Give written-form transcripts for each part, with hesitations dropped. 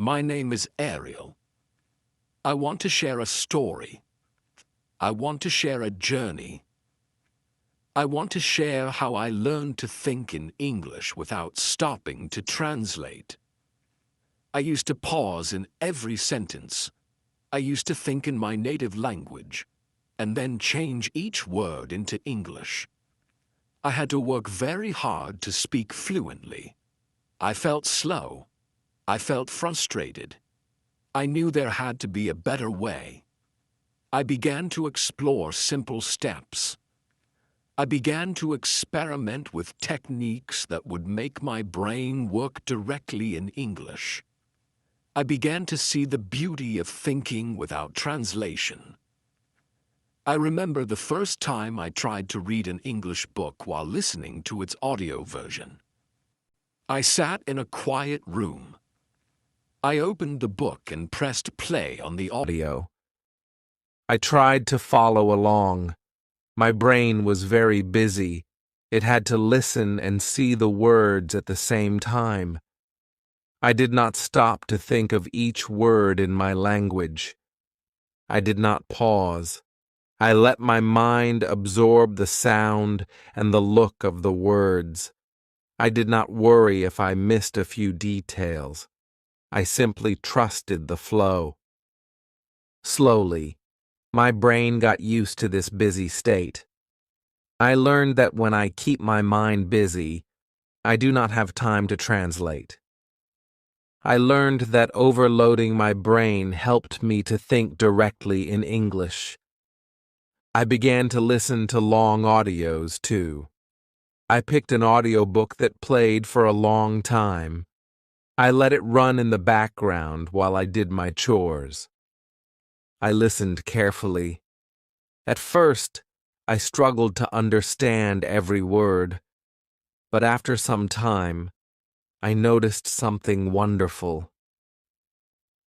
My name is Ariel. I want to share a story. I want to share a journey. I want to share how I learned to think in English without stopping to translate. I used to pause in every sentence. I used to think in my native language, and then change each word into English. I had to work very hard to speak fluently. I felt slow. I felt frustrated. I knew there had to be a better way. I began to explore simple steps. I began to experiment with techniques that would make my brain work directly in English. I began to see the beauty of thinking without translation. I remember the first time I tried to read an English book while listening to its audio version. I sat in a quiet room. I opened the book and pressed play on the audio. I tried to follow along. My brain was very busy. It had to listen and see the words at the same time. I did not stop to think of each word in my language. I did not pause. I let my mind absorb the sound and the look of the words. I did not worry if I missed a few details. I simply trusted the flow. Slowly, my brain got used to this busy state. I learned that when I keep my mind busy, I do not have time to translate. I learned that overloading my brain helped me to think directly in English. I began to listen to long audios, too. I picked an audiobook that played for a long time. I let it run in the background while I did my chores. I listened carefully. At first, I struggled to understand every word, but after some time, I noticed something wonderful.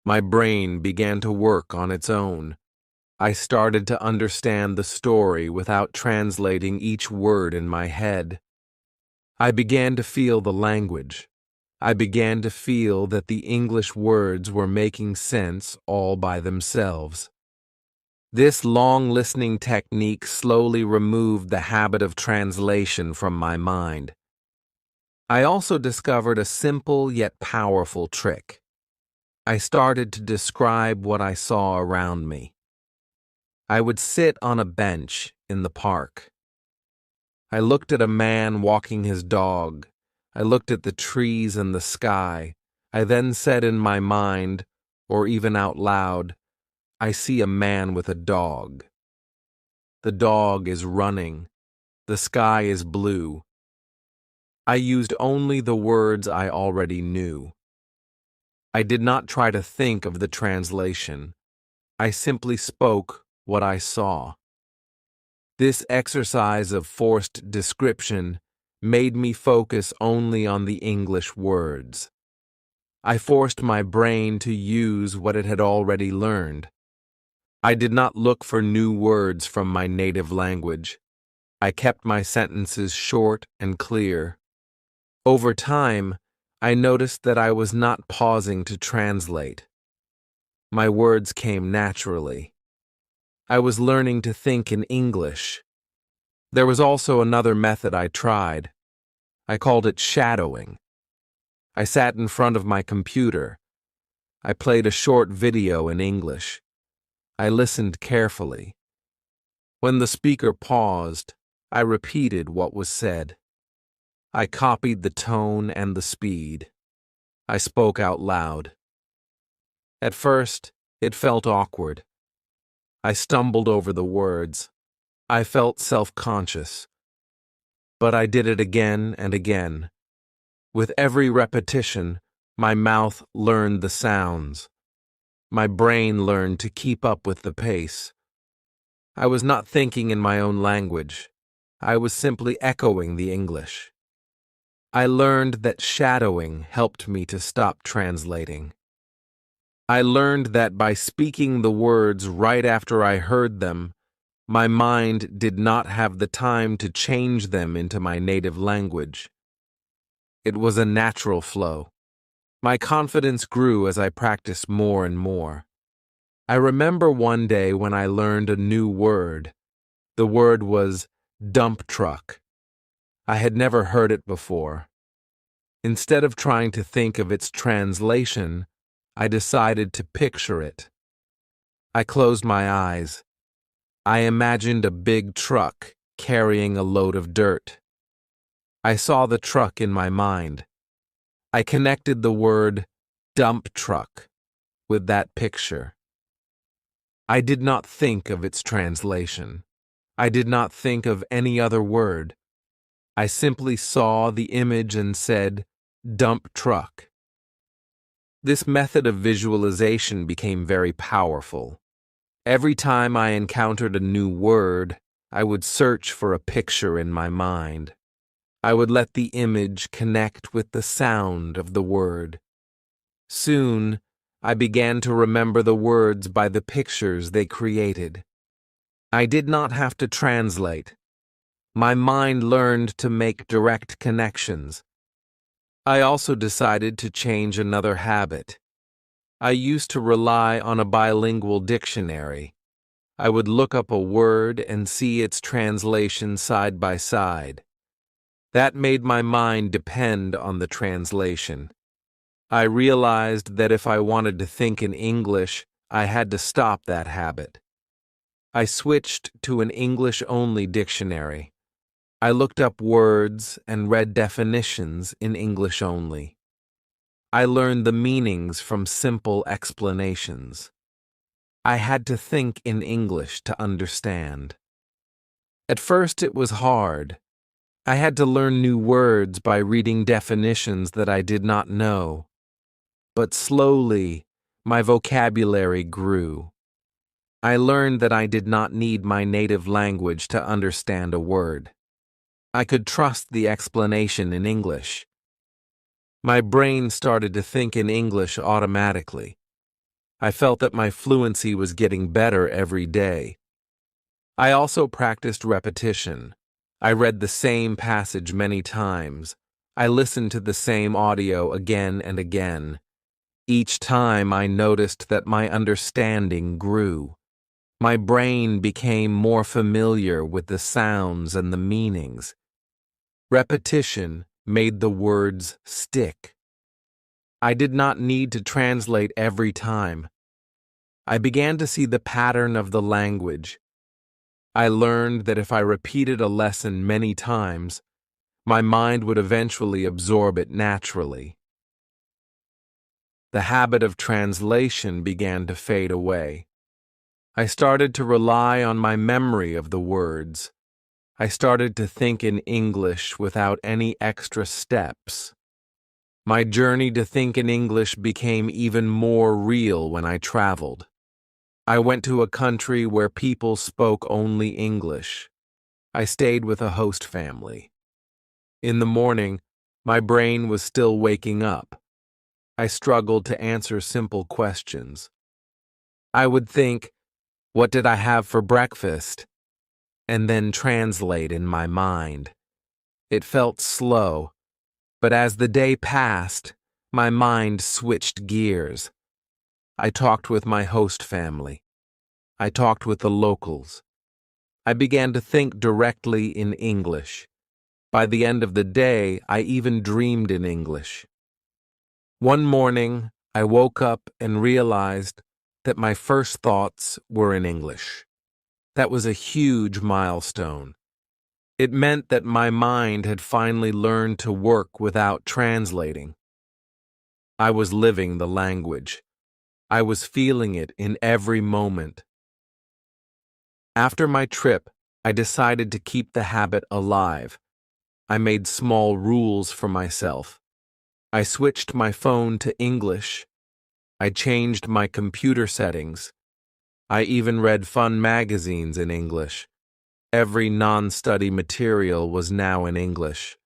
My brain began to work on its own. I started to understand the story without translating each word in my head. I began to feel the language. I began to feel that the English words were making sense all by themselves. This long listening technique slowly removed the habit of translation from my mind. I also discovered a simple yet powerful trick. I started to describe what I saw around me. I would sit on a bench in the park. I looked at a man walking his dog. I looked at the trees and the sky. I then said in my mind, or even out loud, I see a man with a dog. The dog is running. The sky is blue. I used only the words I already knew. I did not try to think of the translation. I simply spoke what I saw. This exercise of forced description made me focus only on the English words. I forced my brain to use what it had already learned. I did not look for new words from my native language. I kept my sentences short and clear. Over time, I noticed that I was not pausing to translate. My words came naturally. I was learning to think in English. There was also another method I tried. I called it shadowing. I sat in front of my computer. I played a short video in English. I listened carefully. When the speaker paused, I repeated what was said. I copied the tone and the speed. I spoke out loud. At first, it felt awkward. I stumbled over the words. I felt self-conscious. But I did it again and again. With every repetition, my mouth learned the sounds. My brain learned to keep up with the pace. I was not thinking in my own language. I was simply echoing the English. I learned that shadowing helped me to stop translating. I learned that by speaking the words right after I heard them, my mind did not have the time to change them into my native language. It was a natural flow. My confidence grew as I practiced more and more. I remember one day when I learned a new word. The word was dump truck. I had never heard it before. Instead of trying to think of its translation, I decided to picture it. I closed my eyes. I imagined a big truck carrying a load of dirt. I saw the truck in my mind. I connected the word dump truck with that picture. I did not think of its translation. I did not think of any other word. I simply saw the image and said, dump truck. This method of visualization became very powerful. Every time I encountered a new word, I would search for a picture in my mind. I would let the image connect with the sound of the word. Soon, I began to remember the words by the pictures they created. I did not have to translate. My mind learned to make direct connections. I also decided to change another habit. I used to rely on a bilingual dictionary. I would look up a word and see its translation side by side. That made my mind depend on the translation. I realized that if I wanted to think in English, I had to stop that habit. I switched to an English-only dictionary. I looked up words and read definitions in English only. I learned the meanings from simple explanations. I had to think in English to understand. At first it was hard. I had to learn new words by reading definitions that I did not know. But slowly, my vocabulary grew. I learned that I did not need my native language to understand a word. I could trust the explanation in English. My brain started to think in English automatically. I felt that my fluency was getting better every day. I also practiced repetition. I read the same passage many times. I listened to the same audio again and again. Each time I noticed that my understanding grew. My brain became more familiar with the sounds and the meanings. Repetition made the words stick. I did not need to translate every time. I began to see the pattern of the language. I learned that if I repeated a lesson many times, my mind would eventually absorb it naturally. The habit of translation began to fade away. I started to rely on my memory of the words. I started to think in English without any extra steps. My journey to think in English became even more real when I traveled. I went to a country where people spoke only English. I stayed with a host family. In the morning, my brain was still waking up. I struggled to answer simple questions. I would think, "What did I have for breakfast?" and then translate in my mind. It felt slow, but as the day passed, my mind switched gears. I talked with my host family. I talked with the locals. I began to think directly in English. By the end of the day, I even dreamed in English. One morning, I woke up and realized that my first thoughts were in English. That was a huge milestone. It meant that my mind had finally learned to work without translating. I was living the language. I was feeling it in every moment. After my trip, I decided to keep the habit alive. I made small rules for myself. I switched my phone to English. I changed my computer settings. I even read fun magazines in English. Every non-study material was now in English.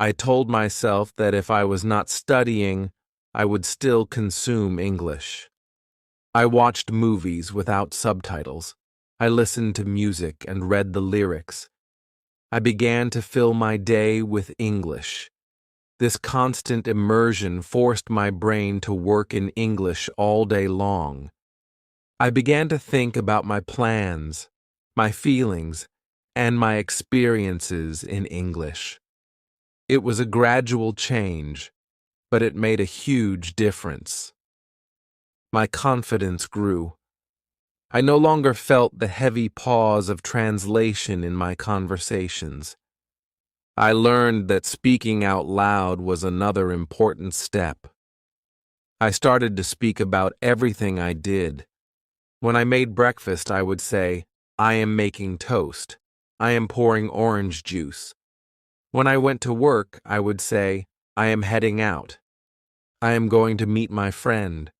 I told myself that if I was not studying, I would still consume English. I watched movies without subtitles. I listened to music and read the lyrics. I began to fill my day with English. This constant immersion forced my brain to work in English all day long. I began to think about my plans, my feelings, and my experiences in English. It was a gradual change, but it made a huge difference. My confidence grew. I no longer felt the heavy pause of translation in my conversations. I learned that speaking out loud was another important step. I started to speak about everything I did. When I made breakfast, I would say, "I am making toast. I am pouring orange juice." When I went to work, I would say, "I am heading out. I am going to meet my friend."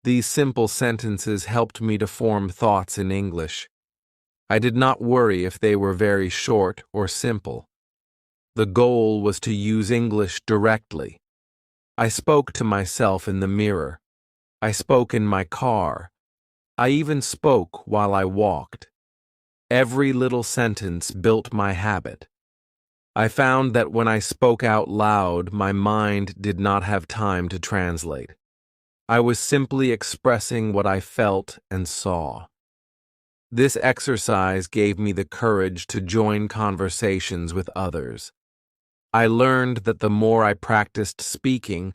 These simple sentences helped me to form thoughts in English. I did not worry if they were very short or simple. The goal was to use English directly. I spoke to myself in the mirror. I spoke in my car. I even spoke while I walked. Every little sentence built my habit. I found that when I spoke out loud, my mind did not have time to translate. I was simply expressing what I felt and saw. This exercise gave me the courage to join conversations with others. I learned that the more I practiced speaking,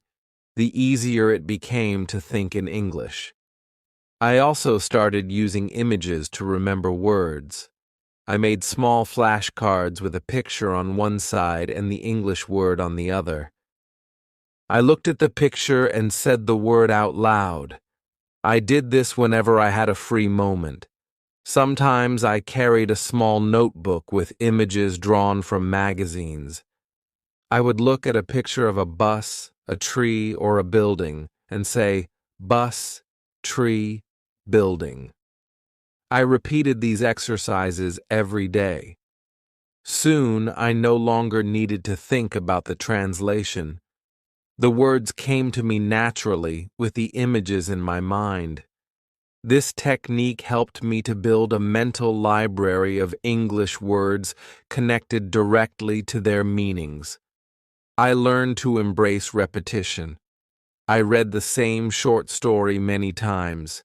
the easier it became to think in English. I also started using images to remember words. I made small flashcards with a picture on one side and the English word on the other. I looked at the picture and said the word out loud. I did this whenever I had a free moment. Sometimes I carried a small notebook with images drawn from magazines. I would look at a picture of a bus, a tree, or a building and say, "Bus, tree, building." I repeated these exercises every day. Soon, I no longer needed to think about the translation. The words came to me naturally with the images in my mind. This technique helped me to build a mental library of English words connected directly to their meanings. I learned to embrace repetition. I read the same short story many times.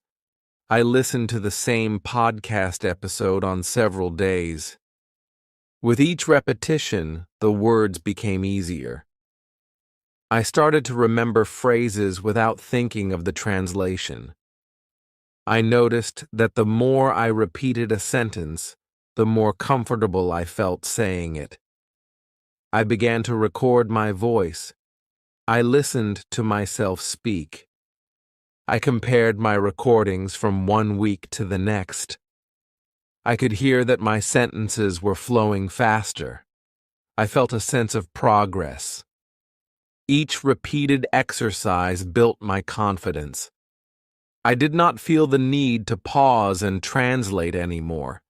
I listened to the same podcast episode on several days. With each repetition, the words became easier. I started to remember phrases without thinking of the translation. I noticed that the more I repeated a sentence, the more comfortable I felt saying it. I began to record my voice. I listened to myself speak. I compared my recordings from one week to the next. I could hear that my sentences were flowing faster. I felt a sense of progress. Each repeated exercise built my confidence. I did not feel the need to pause and translate anymore.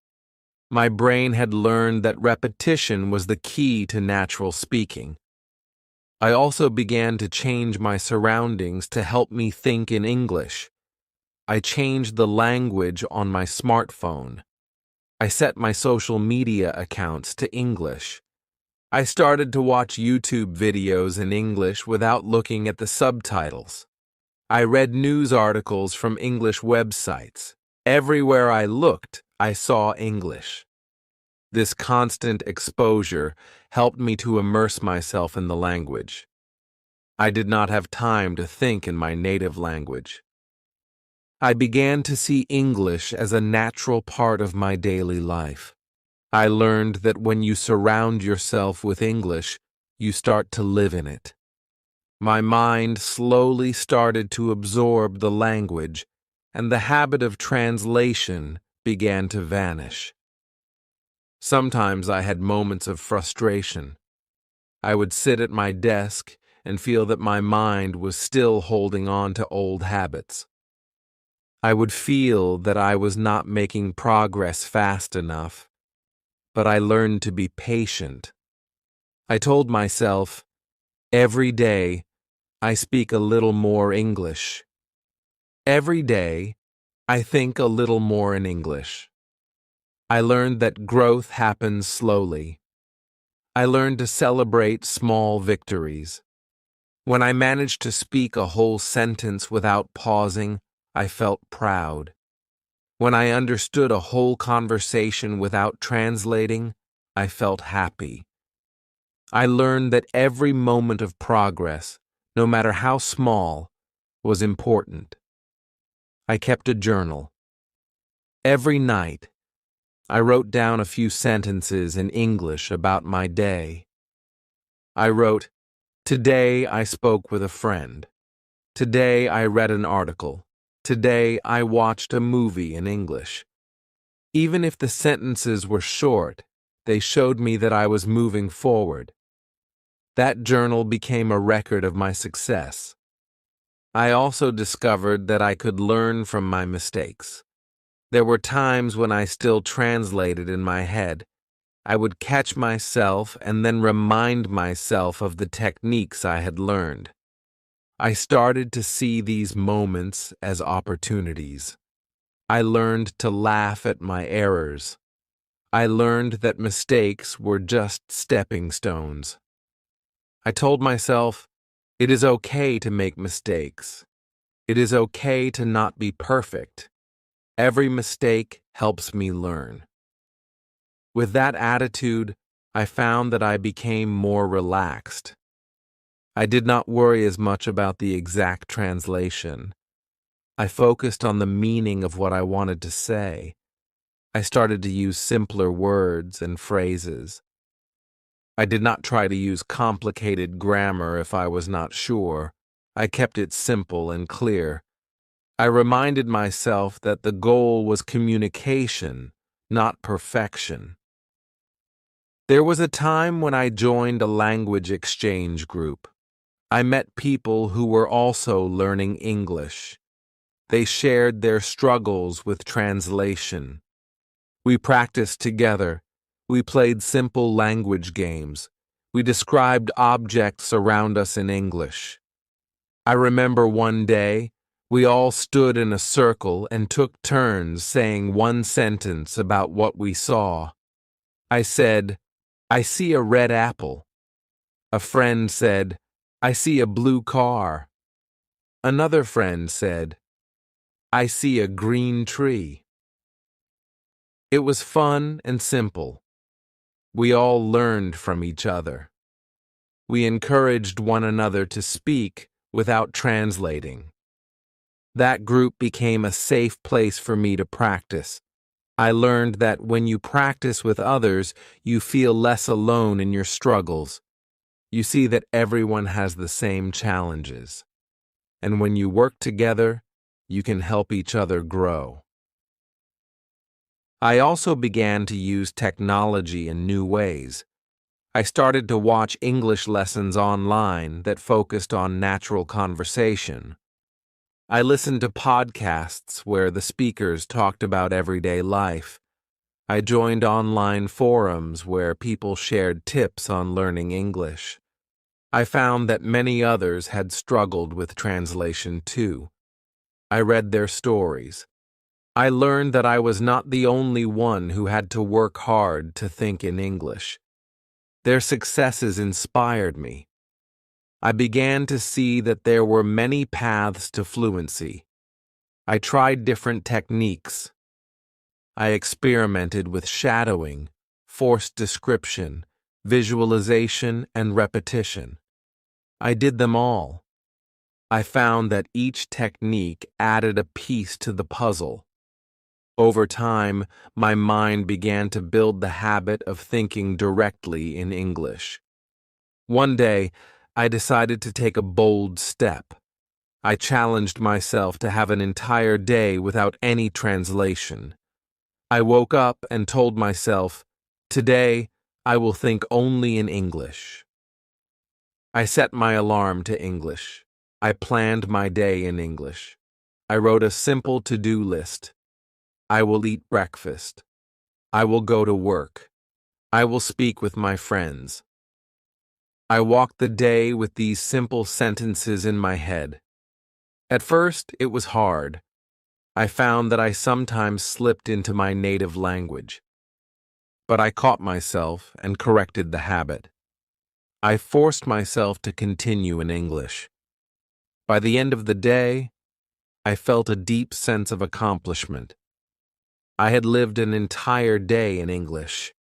My brain had learned that repetition was the key to natural speaking. I also began to change my surroundings to help me think in English. I changed the language on my smartphone. I set my social media accounts to English. I started to watch YouTube videos in English without looking at the subtitles. I read news articles from English websites. Everywhere I looked, I saw English. This constant exposure helped me to immerse myself in the language. I did not have time to think in my native language. I began to see English as a natural part of my daily life. I learned that when you surround yourself with English, you start to live in it. My mind slowly started to absorb the language, and the habit of translation began to vanish. Sometimes I had moments of frustration. I would sit at my desk and feel that my mind was still holding on to old habits. I would feel that I was not making progress fast enough, but I learned to be patient. I told myself, every day, I speak a little more English. Every day, I think a little more in English. I learned that growth happens slowly. I learned to celebrate small victories. When I managed to speak a whole sentence without pausing, I felt proud. When I understood a whole conversation without translating, I felt happy. I learned that every moment of progress, no matter how small, was important. I kept a journal. Every night, I wrote down a few sentences in English about my day. I wrote, "Today I spoke with a friend. Today I read an article. Today I watched a movie in English." Even if the sentences were short, they showed me that I was moving forward. That journal became a record of my success. I also discovered that I could learn from my mistakes. There were times when I still translated in my head. I would catch myself and then remind myself of the techniques I had learned. I started to see these moments as opportunities. I learned to laugh at my errors. I learned that mistakes were just stepping stones. I told myself, it is okay to make mistakes. It is okay to not be perfect. Every mistake helps me learn. With that attitude, I found that I became more relaxed. I did not worry as much about the exact translation. I focused on the meaning of what I wanted to say. I started to use simpler words and phrases. I did not try to use complicated grammar if I was not sure. I kept it simple and clear. I reminded myself that the goal was communication, not perfection. There was a time when I joined a language exchange group. I met people who were also learning English. They shared their struggles with translation. We practiced together. We played simple language games. We described objects around us in English. I remember one day, we all stood in a circle and took turns saying one sentence about what we saw. I said, "I see a red apple." A friend said, "I see a blue car." Another friend said, "I see a green tree." It was fun and simple. We all learned from each other. We encouraged one another to speak without translating. That group became a safe place for me to practice. I learned that when you practice with others, you feel less alone in your struggles. You see that everyone has the same challenges. And when you work together, you can help each other grow. I also began to use technology in new ways. I started to watch English lessons online that focused on natural conversation. I listened to podcasts where the speakers talked about everyday life. I joined online forums where people shared tips on learning English. I found that many others had struggled with translation too. I read their stories. I learned that I was not the only one who had to work hard to think in English. Their successes inspired me. I began to see that there were many paths to fluency. I tried different techniques. I experimented with shadowing, forced description, visualization, and repetition. I did them all. I found that each technique added a piece to the puzzle. Over time, my mind began to build the habit of thinking directly in English. One day, I decided to take a bold step. I challenged myself to have an entire day without any translation. I woke up and told myself, "Today, I will think only in English." I set my alarm to English. I planned my day in English. I wrote a simple to-do list. I will eat breakfast. I will go to work. I will speak with my friends. I walked the day with these simple sentences in my head. At first, it was hard. I found that I sometimes slipped into my native language. but I caught myself and corrected the habit. I forced myself to continue in English. By the end of the day, I felt a deep sense of accomplishment. I had lived an entire day in English.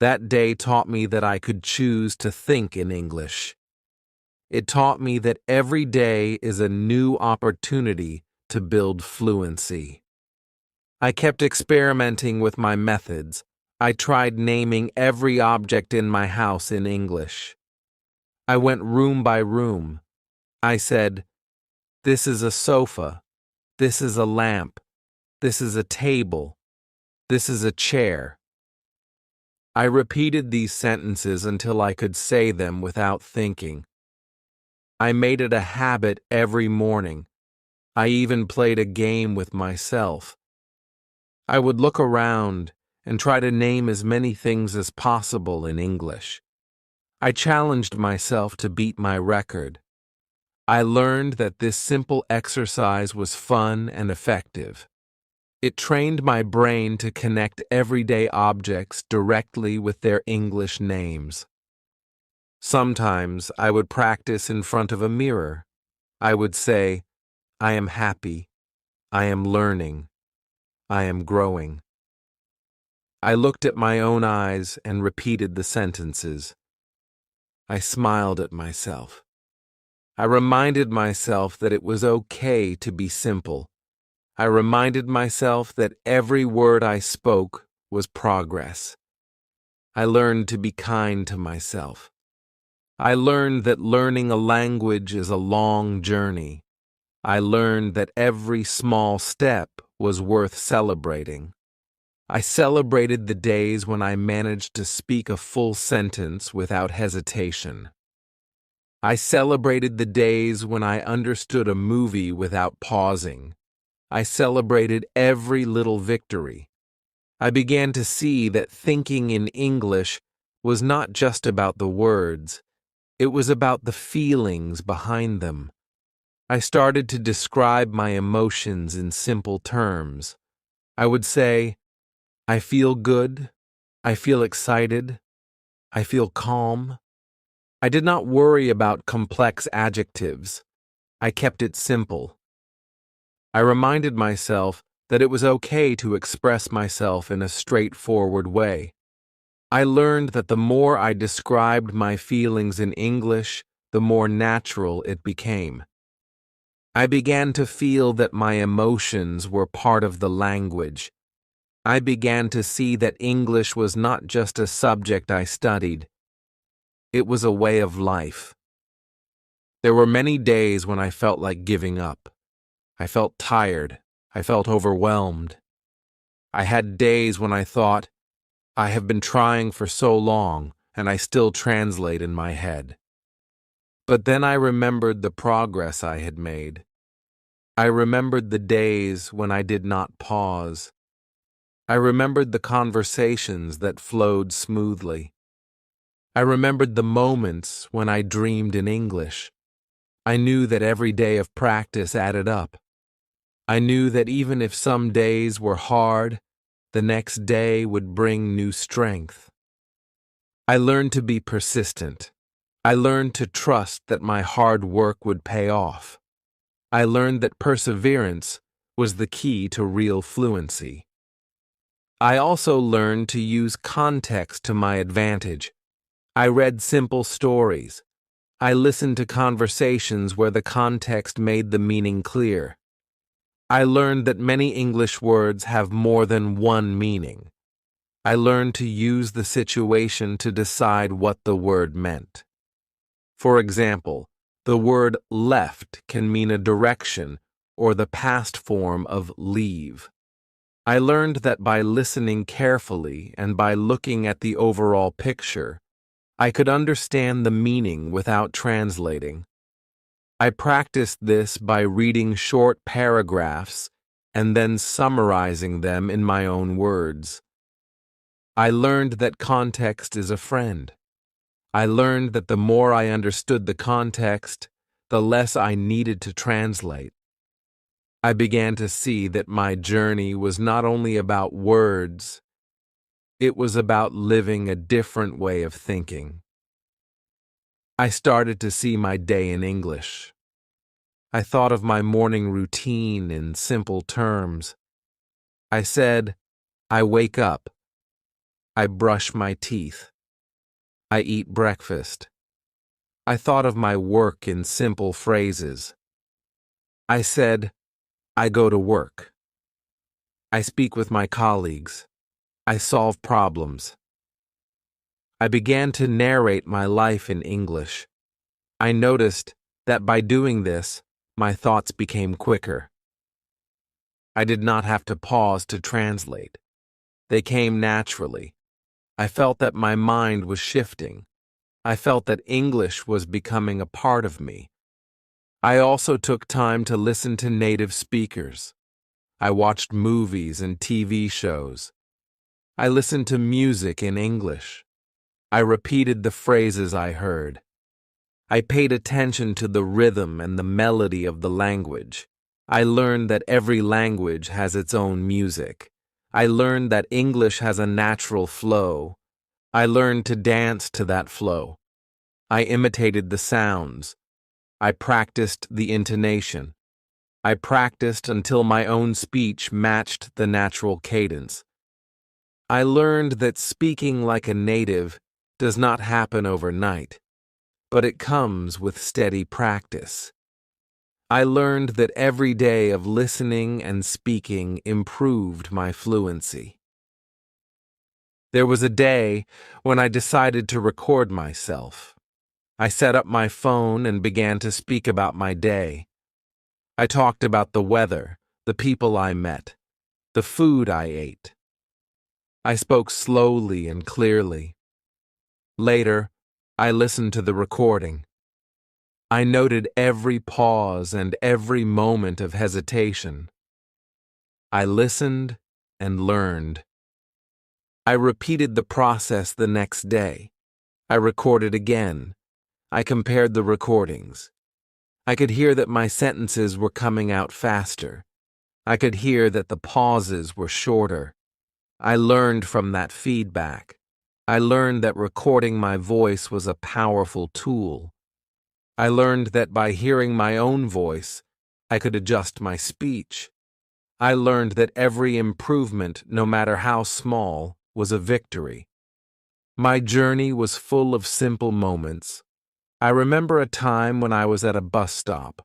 That day taught me that I could choose to think in English. It taught me that every day is a new opportunity to build fluency. I kept experimenting with my methods. I tried naming every object in my house in English. I went room by room. I said, "This is a sofa. This is a lamp. This is a table. This is a chair." I repeated these sentences until I could say them without thinking. I made it a habit every morning. I even played a game with myself. I would look around and try to name as many things as possible in English. I challenged myself to beat my record. I learned that this simple exercise was fun and effective. It trained my brain to connect everyday objects directly with their English names. Sometimes I would practice in front of a mirror. I would say, "I am happy. I am learning. I am growing." I looked at my own eyes and repeated the sentences. I smiled at myself. I reminded myself that it was okay to be simple. I reminded myself that every word I spoke was progress. I learned to be kind to myself. I learned that learning a language is a long journey. I learned that every small step was worth celebrating. I celebrated the days when I managed to speak a full sentence without hesitation. I celebrated the days when I understood a movie without pausing. I celebrated every little victory. I began to see that thinking in English was not just about the words. It was about the feelings behind them. I started to describe my emotions in simple terms. I would say, "I feel good. I feel excited. I feel calm." I did not worry about complex adjectives. I kept it simple. I reminded myself that it was okay to express myself in a straightforward way. I learned that the more I described my feelings in English, the more natural it became. I began to feel that my emotions were part of the language. I began to see that English was not just a subject I studied. It was a way of life. There were many days when I felt like giving up. I felt tired. I felt overwhelmed. I had days when I thought, "I have been trying for so long, and I still translate in my head." But then I remembered the progress I had made. I remembered the days when I did not pause. I remembered the conversations that flowed smoothly. I remembered the moments when I dreamed in English. I knew that every day of practice added up. I knew that even if some days were hard, the next day would bring new strength. I learned to be persistent. I learned to trust that my hard work would pay off. I learned that perseverance was the key to real fluency. I also learned to use context to my advantage. I read simple stories. I listened to conversations where the context made the meaning clear. I learned that many English words have more than one meaning. I learned to use the situation to decide what the word meant. For example, the word left can mean a direction or the past form of leave. I learned that by listening carefully and by looking at the overall picture, I could understand the meaning without translating. I practiced this by reading short paragraphs and then summarizing them in my own words. I learned that context is a friend. I learned that the more I understood the context, the less I needed to translate. I began to see that my journey was not only about words, It was about living a different way of thinking. I started to see my day in English. I thought of my morning routine in simple terms. I said, I wake up. I brush my teeth. I eat breakfast. I thought of my work in simple phrases. I said, I go to work. I speak with my colleagues. I solve problems. I began to narrate my life in English. I noticed that by doing this, my thoughts became quicker. I did not have to pause to translate. They came naturally. I felt that my mind was shifting. I felt that English was becoming a part of me. I also took time to listen to native speakers. I watched movies and TV shows. I listened to music in English. I repeated the phrases I heard. I paid attention to the rhythm and the melody of the language. I learned that every language has its own music. I learned that English has a natural flow. I learned to dance to that flow. I imitated the sounds. I practiced the intonation. I practiced until my own speech matched the natural cadence. I learned that speaking like a native does not happen overnight, but it comes with steady practice. I learned that every day of listening and speaking improved my fluency. There was a day when I decided to record myself. I set up my phone and began to speak about my day. I talked about the weather, the people I met, the food I ate. I spoke slowly and clearly. Later, I listened to the recording. I noted every pause and every moment of hesitation. I listened and learned. I repeated the process the next day. I recorded again. I compared the recordings. I could hear that my sentences were coming out faster. I could hear that the pauses were shorter. I learned from that feedback. I learned that recording my voice was a powerful tool. I learned that by hearing my own voice, I could adjust my speech. I learned that every improvement, no matter how small, was a victory. My journey was full of simple moments. I remember a time when I was at a bus stop.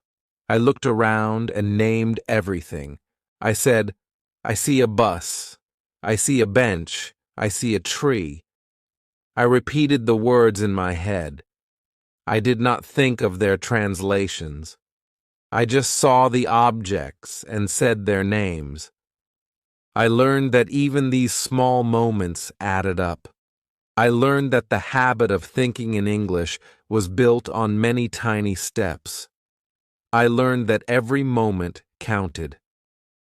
I looked around and named everything. I said, I see a bus. I see a bench. I see a tree. I repeated the words in my head. I did not think of their translations. I just saw the objects and said their names. I learned that even these small moments added up. I learned that the habit of thinking in English was built on many tiny steps. I learned that every moment counted.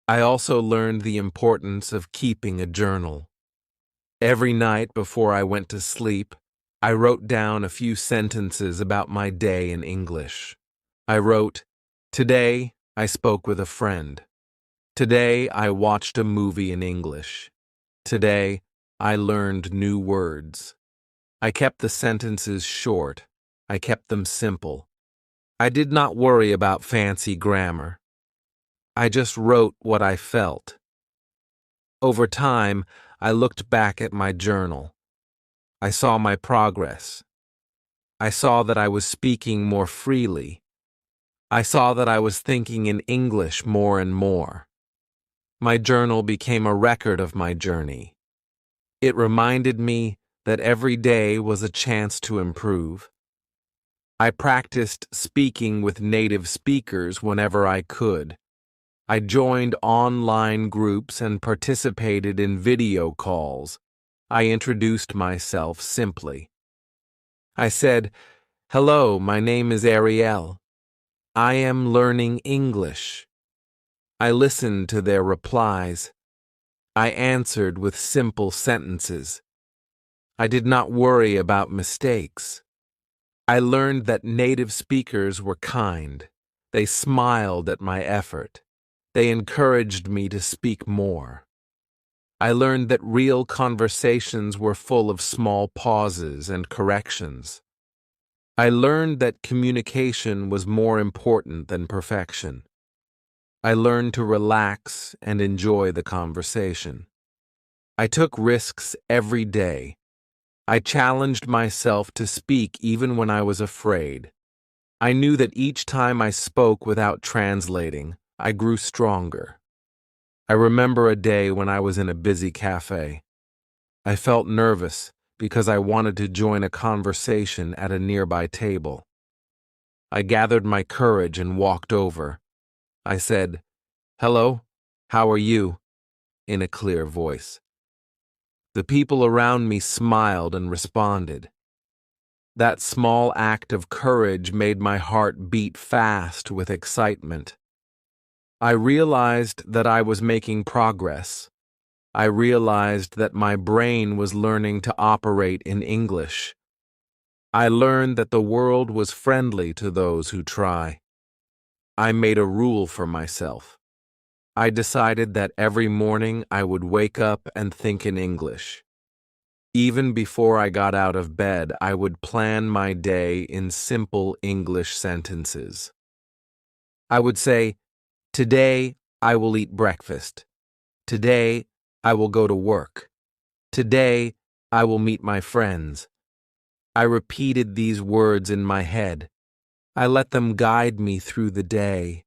I also learned the importance of keeping a journal. Every night before I went to sleep, I wrote down a few sentences about my day in English. I wrote, "Today I spoke with a friend. Today I watched a movie in English. Today I learned new words." I kept the sentences short. I kept them simple. I did not worry about fancy grammar. I just wrote what I felt. Over time, I looked back at my journal. I saw my progress. I saw that I was speaking more freely. I saw that I was thinking in English more and more. My journal became a record of my journey. It reminded me that every day was a chance to improve. I practiced speaking with native speakers whenever I could. I joined online groups and participated in video calls. I introduced myself simply. I said, "Hello, my name is Ariel. I am learning English." I listened to their replies. I answered with simple sentences. I did not worry about mistakes. I learned that native speakers were kind. They smiled at my effort. They encouraged me to speak more. I learned that real conversations were full of small pauses and corrections. I learned that communication was more important than perfection. I learned to relax and enjoy the conversation. I took risks every day. I challenged myself to speak even when I was afraid. I knew that each time I spoke without translating, I grew stronger. I remember a day when I was in a busy cafe. I felt nervous because I wanted to join a conversation at a nearby table. I gathered my courage and walked over. I said, "Hello, how are you?" in a clear voice. The people around me smiled and responded. That small act of courage made my heart beat fast with excitement. I realized that I was making progress. I realized that my brain was learning to operate in English. I learned that the world was friendly to those who try. I made a rule for myself. I decided that every morning I would wake up and think in English. Even before I got out of bed, I would plan my day in simple English sentences. I would say, "Today I will eat breakfast. Today I will go to work. Today I will meet my friends." I repeated these words in my head. I let them guide me through the day.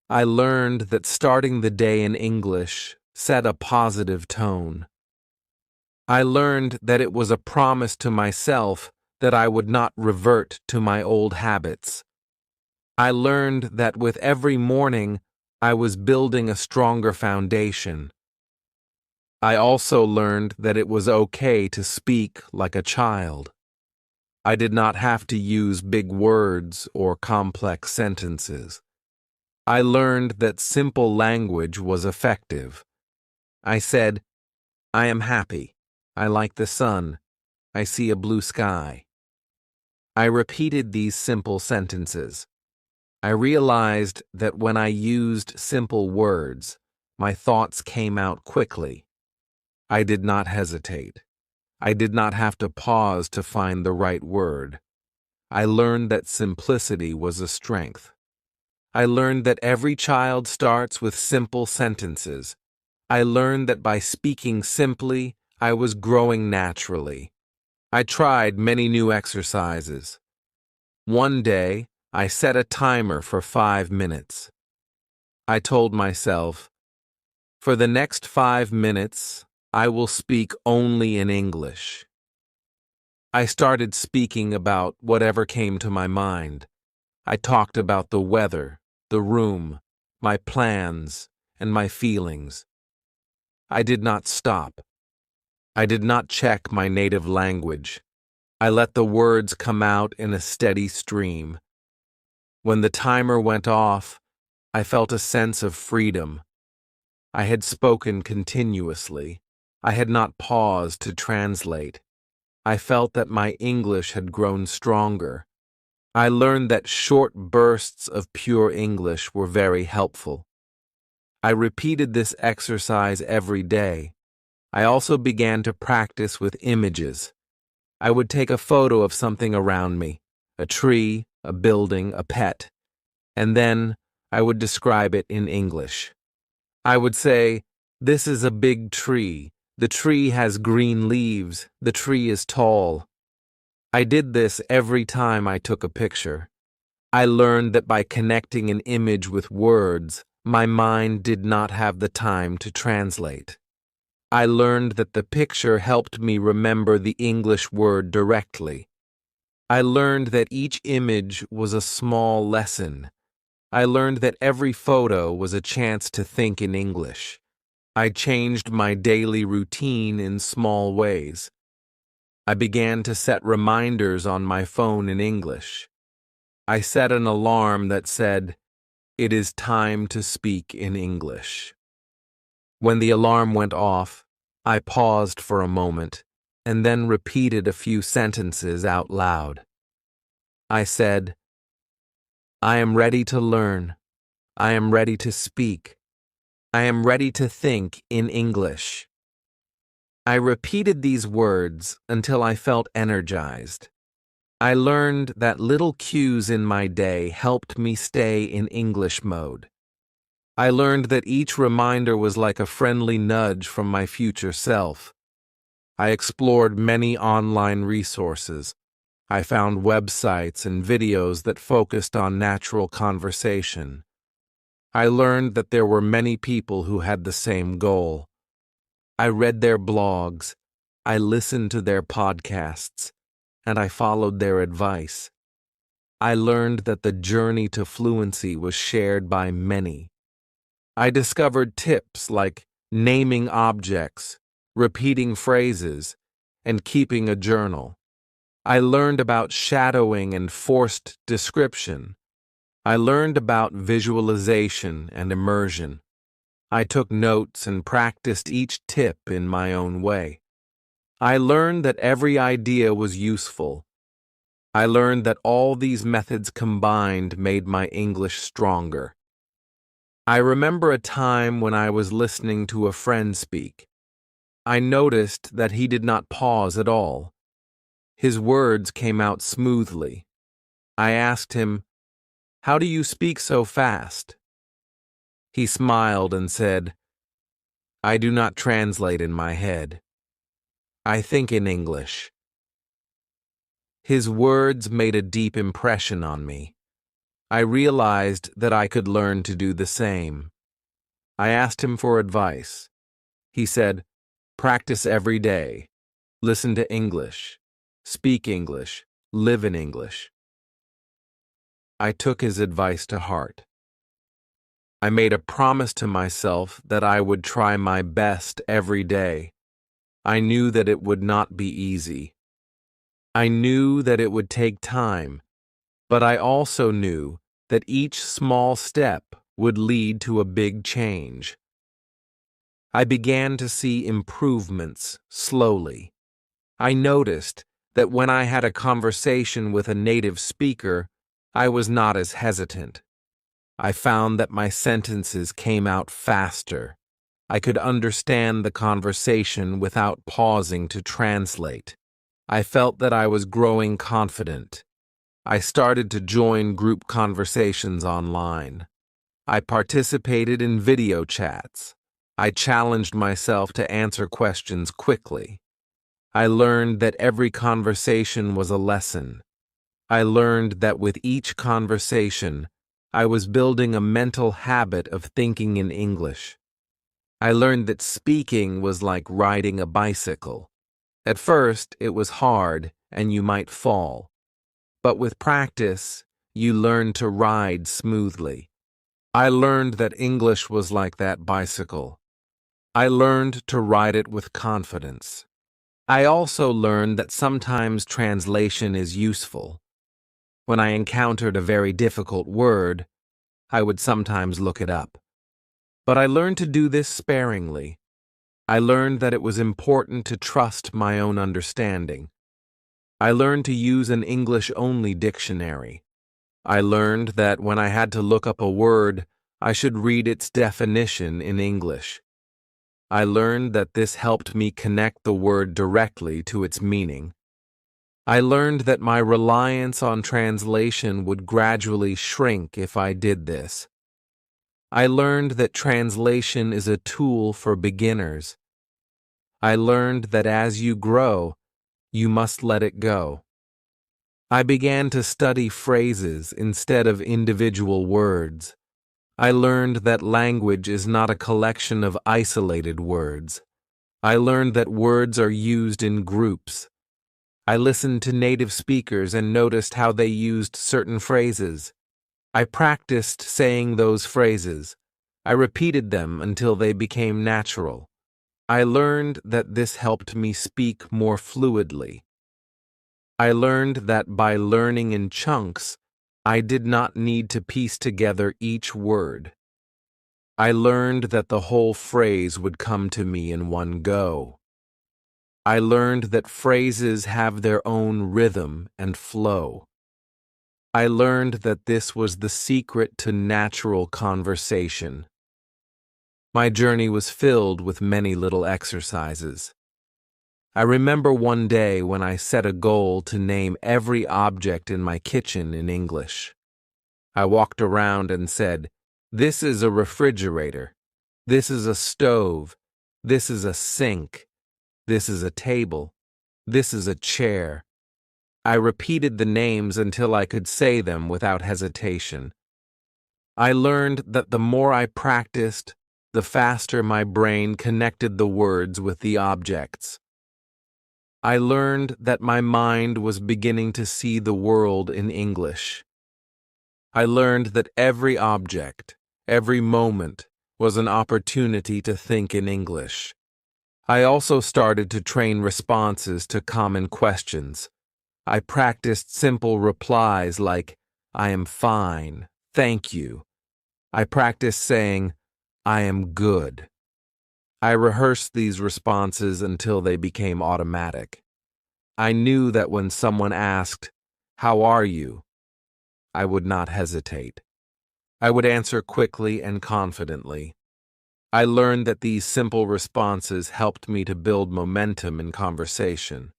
I learned that starting the day in English set a positive tone. I learned that it was a promise to myself that I would not revert to my old habits. I learned that with every morning, I was building a stronger foundation. I also learned that it was okay to speak like a child. I did not have to use big words or complex sentences. I learned that simple language was effective. I said, "I am happy. I like the sun. I see a blue sky." I repeated these simple sentences. I realized that when I used simple words, my thoughts came out quickly. I did not hesitate. I did not have to pause to find the right word. I learned that simplicity was a strength. I learned that every child starts with simple sentences. I learned that by speaking simply, I was growing naturally. I tried many new exercises. One day, I set a timer for 5 minutes. I told myself, "For the next 5 minutes, I will speak only in English." I started speaking about whatever came to my mind. I talked about the weather, the room, my plans, and my feelings. I did not stop. I did not check my native language. I let the words come out in a steady stream. When the timer went off, I felt a sense of freedom. I had spoken continuously. I had not paused to translate. I felt that my English had grown stronger. I learned that short bursts of pure English were very helpful. I repeated this exercise every day. I also began to practice with images. I would take a photo of something around me, a tree, a building, a pet, and then I would describe it in English. I would say, "This is a big tree. The tree has green leaves. The tree is tall." I did this every time I took a picture. I learned that by connecting an image with words, my mind did not have the time to translate. I learned that the picture helped me remember the English word directly. I learned that each image was a small lesson. I learned that every photo was a chance to think in English. I changed my daily routine in small ways. I began to set reminders on my phone in English. I set an alarm that said, "It is time to speak in English." When the alarm went off, I paused for a moment and then repeated a few sentences out loud. I said, "I am ready to learn. I am ready to speak. I am ready to think in English. I repeated these words until I felt energized. I learned that little cues in my day helped me stay in English mode. I learned that each reminder was like a friendly nudge from my future self. I explored many online resources. I found websites and videos that focused on natural conversation. I learned that there were many people who had the same goal. I read their blogs, I listened to their podcasts, and I followed their advice. I learned that the journey to fluency was shared by many. I discovered tips like naming objects, repeating phrases, and keeping a journal. I learned about shadowing and forced description. I learned about visualization and immersion. I took notes and practiced each tip in my own way. I learned that every idea was useful. I learned that all these methods combined made my English stronger. I remember a time when I was listening to a friend speak. I noticed that he did not pause at all. His words came out smoothly. I asked him, "How do you speak so fast?" He smiled and said, "I do not translate in my head. I think in English." His words made a deep impression on me. I realized that I could learn to do the same. I asked him for advice. He said, "Practice every day. Listen to English. Speak English. Live in English." I took his advice to heart. I made a promise to myself that I would try my best every day. I knew that it would not be easy. I knew that it would take time, but I also knew that each small step would lead to a big change. I began to see improvements slowly. I noticed that when I had a conversation with a native speaker, I was not as hesitant. I found that my sentences came out faster. I could understand the conversation without pausing to translate. I felt that I was growing confident. I started to join group conversations online. I participated in video chats. I challenged myself to answer questions quickly. I learned that every conversation was a lesson. I learned that with each conversation, I was building a mental habit of thinking in English. I learned that speaking was like riding a bicycle. At first, it was hard and you might fall. But with practice, you learn to ride smoothly. I learned that English was like that bicycle. I learned to ride it with confidence. I also learned that sometimes translation is useful. When I encountered a very difficult word, I would sometimes look it up. But I learned to do this sparingly. I learned that it was important to trust my own understanding. I learned to use an English-only dictionary. I learned that when I had to look up a word, I should read its definition in English. I learned that this helped me connect the word directly to its meaning. I learned that my reliance on translation would gradually shrink if I did this. I learned that translation is a tool for beginners. I learned that as you grow, you must let it go. I began to study phrases instead of individual words. I learned that language is not a collection of isolated words. I learned that words are used in groups. I listened to native speakers and noticed how they used certain phrases. I practiced saying those phrases. I repeated them until they became natural. I learned that this helped me speak more fluidly. I learned that by learning in chunks, I did not need to piece together each word. I learned that the whole phrase would come to me in one go. I learned that phrases have their own rhythm and flow. I learned that this was the secret to natural conversation. My journey was filled with many little exercises. I remember one day when I set a goal to name every object in my kitchen in English. I walked around and said, "This is a refrigerator. This is a stove. This is a sink. This is a table. This is a chair." I repeated the names until I could say them without hesitation. I learned that the more I practiced, the faster my brain connected the words with the objects. I learned that my mind was beginning to see the world in English. I learned that every object, every moment, was an opportunity to think in English. I also started to train responses to common questions. I practiced simple replies like, "I am fine, thank you." I practiced saying, "I am good." I rehearsed these responses until they became automatic. I knew that when someone asked, "How are you?" I would not hesitate. I would answer quickly and confidently. I learned that these simple responses helped me to build momentum in conversation.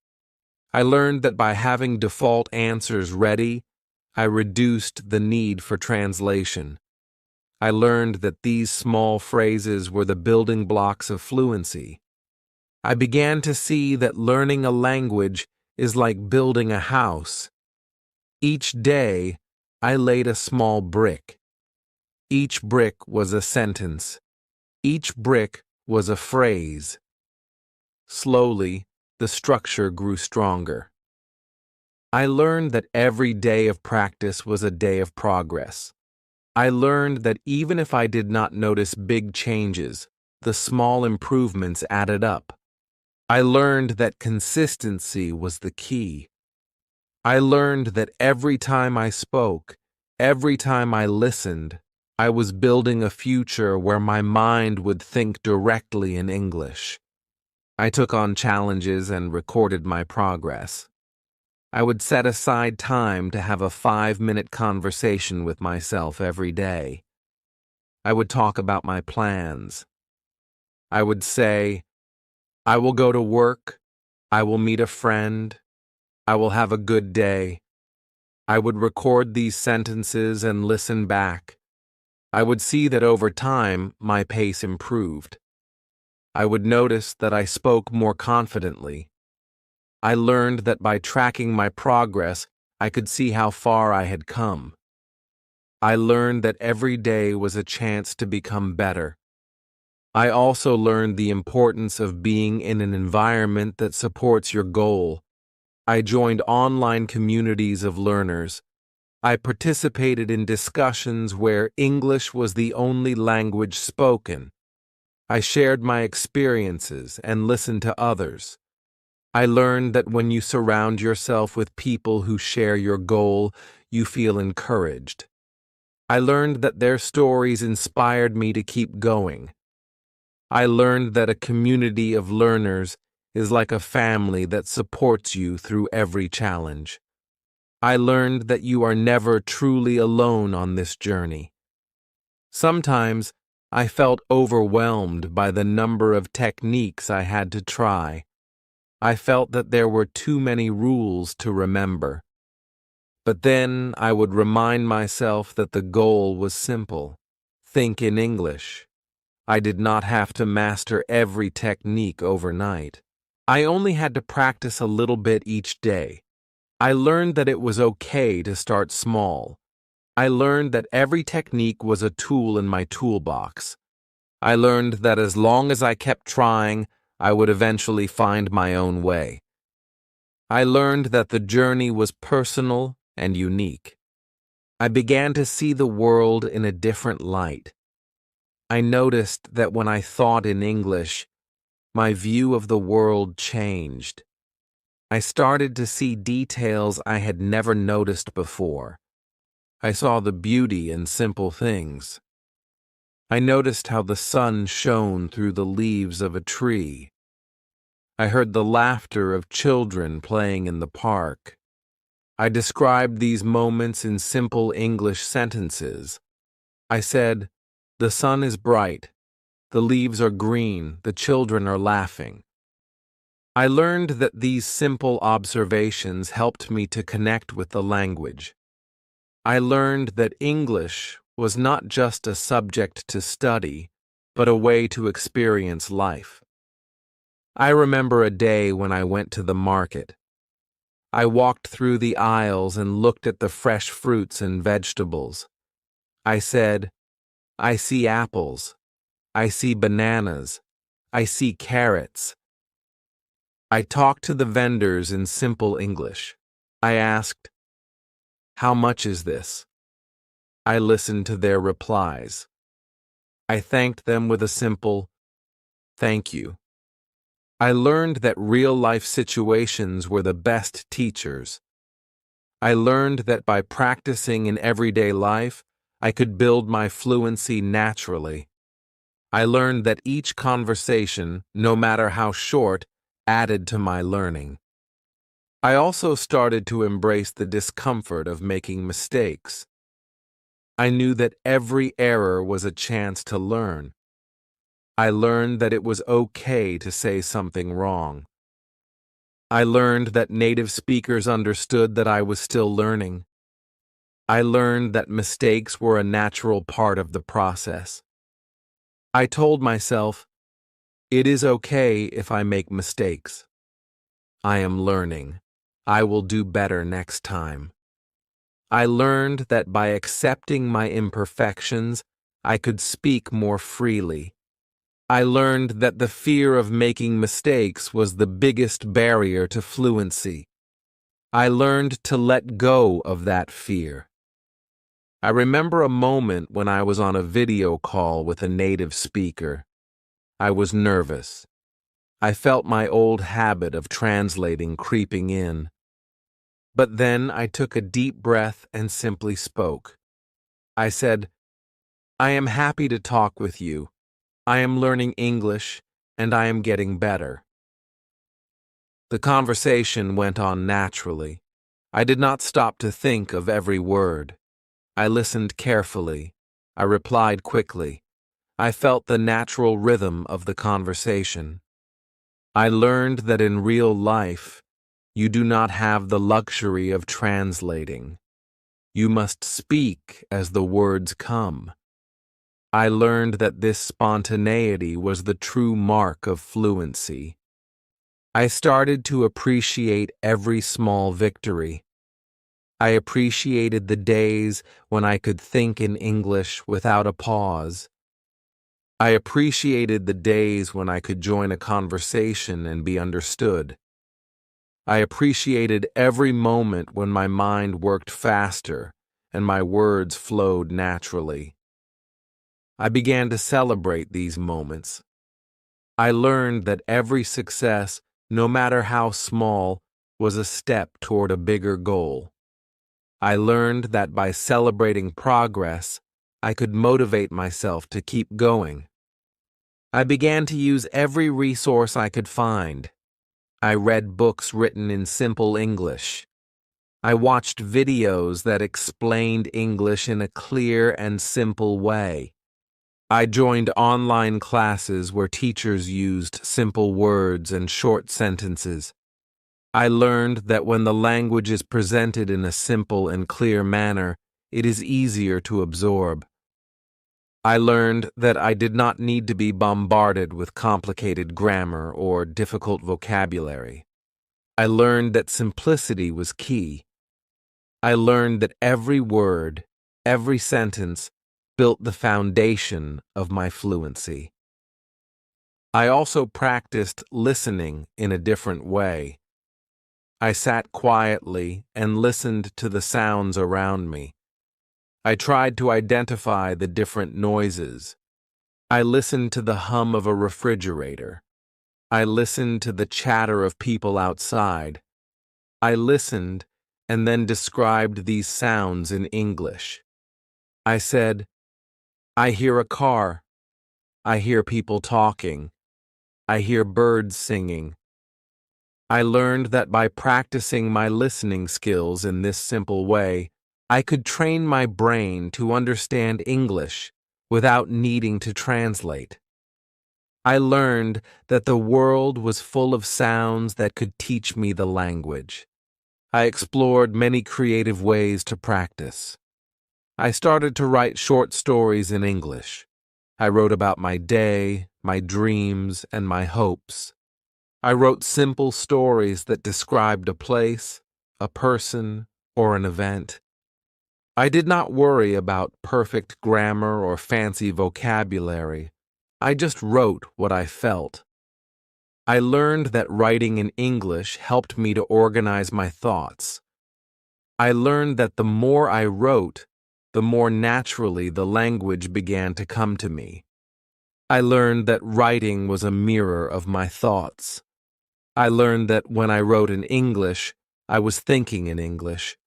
I learned that by having default answers ready, I reduced the need for translation. I learned that these small phrases were the building blocks of fluency. I began to see that learning a language is like building a house. Each day, I laid a small brick. Each brick was a sentence. Each brick was a phrase. Slowly, the structure grew stronger. I learned that every day of practice was a day of progress. I learned that even if I did not notice big changes, the small improvements added up. I learned that consistency was the key. I learned that every time I spoke, every time I listened, I was building a future where my mind would think directly in English. I took on challenges and recorded my progress. I would set aside time to have a 5-minute conversation with myself every day. I would talk about my plans. I would say, "I will go to work. I will meet a friend. I will have a good day." I would record these sentences and listen back. I would see that over time, my pace improved. I would notice that I spoke more confidently. I learned that by tracking my progress, I could see how far I had come. I learned that every day was a chance to become better. I also learned the importance of being in an environment that supports your goal. I joined online communities of learners. I participated in discussions where English was the only language spoken. I shared my experiences and listened to others. I learned that when you surround yourself with people who share your goal, you feel encouraged. I learned that their stories inspired me to keep going. I learned that a community of learners is like a family that supports you through every challenge. I learned that you are never truly alone on this journey. Sometimes I felt overwhelmed by the number of techniques I had to try. I felt that there were too many rules to remember. But then I would remind myself that the goal was simple: think in English. I did not have to master every technique overnight. I only had to practice a little bit each day. I learned that it was okay to start small. I learned that every technique was a tool in my toolbox. I learned that as long as I kept trying, I would eventually find my own way. I learned that the journey was personal and unique. I began to see the world in a different light. I noticed that when I thought in English, my view of the world changed. I started to see details I had never noticed before. I saw the beauty in simple things. I noticed how the sun shone through the leaves of a tree. I heard the laughter of children playing in the park. I described these moments in simple English sentences. I said, "The sun is bright. the leaves are green, the children are laughing. I learned that these simple observations helped me to connect with the language. I learned that English was not just a subject to study, but a way to experience life. I remember a day when I went to the market. I walked through the aisles and looked at the fresh fruits and vegetables. I said, I see apples. I see bananas. I see carrots. I talked to the vendors in simple English. I asked, how much is this? I listened to their replies. I thanked them with a simple, thank you. I learned that real-life situations were the best teachers. I learned that by practicing in everyday life, I could build my fluency naturally. I learned that each conversation, no matter how short, added to my learning. I also started to embrace the discomfort of making mistakes. I knew that every error was a chance to learn. I learned that it was okay to say something wrong. I learned that native speakers understood that I was still learning. I learned that mistakes were a natural part of the process. I told myself, it is okay if I make mistakes. I am learning. I will do better next time. I learned that by accepting my imperfections, I could speak more freely. I learned that the fear of making mistakes was the biggest barrier to fluency. I learned to let go of that fear. I remember a moment when I was on a video call with a native speaker. I was nervous. I felt my old habit of translating creeping in. But then I took a deep breath and simply spoke. I said, I am happy to talk with you. I am learning English, and I am getting better. The conversation went on naturally. I did not stop to think of every word. I listened carefully. I replied quickly. I felt the natural rhythm of the conversation. I learned that in real life, you do not have the luxury of translating. You must speak as the words come. I learned that this spontaneity was the true mark of fluency. I started to appreciate every small victory. I appreciated the days when I could think in English without a pause. I appreciated the days when I could join a conversation and be understood. I appreciated every moment when my mind worked faster and my words flowed naturally. I began to celebrate these moments. I learned that every success, no matter how small, was a step toward a bigger goal. I learned that by celebrating progress, I could motivate myself to keep going. I began to use every resource I could find. I read books written in simple English. I watched videos that explained English in a clear and simple way. I joined online classes where teachers used simple words and short sentences. I learned that when the language is presented in a simple and clear manner, it is easier to absorb. I learned that I did not need to be bombarded with complicated grammar or difficult vocabulary. I learned that simplicity was key. I learned that every word, every sentence, built the foundation of my fluency. I also practiced listening in a different way. I sat quietly and listened to the sounds around me. I tried to identify the different noises. I listened to the hum of a refrigerator. I listened to the chatter of people outside. I listened and then described these sounds in English. I said, I hear a car. I hear people talking. I hear birds singing. I learned that by practicing my listening skills in this simple way, I could train my brain to understand English without needing to translate. I learned that the world was full of sounds that could teach me the language. I explored many creative ways to practice. I started to write short stories in English. I wrote about my day, my dreams, and my hopes. I wrote simple stories that described a place, a person, or an event. I did not worry about perfect grammar or fancy vocabulary. I just wrote what I felt. I learned that writing in English helped me to organize my thoughts. I learned that the more I wrote, the more naturally the language began to come to me. I learned that writing was a mirror of my thoughts. I learned that when I wrote in English, I was thinking in English.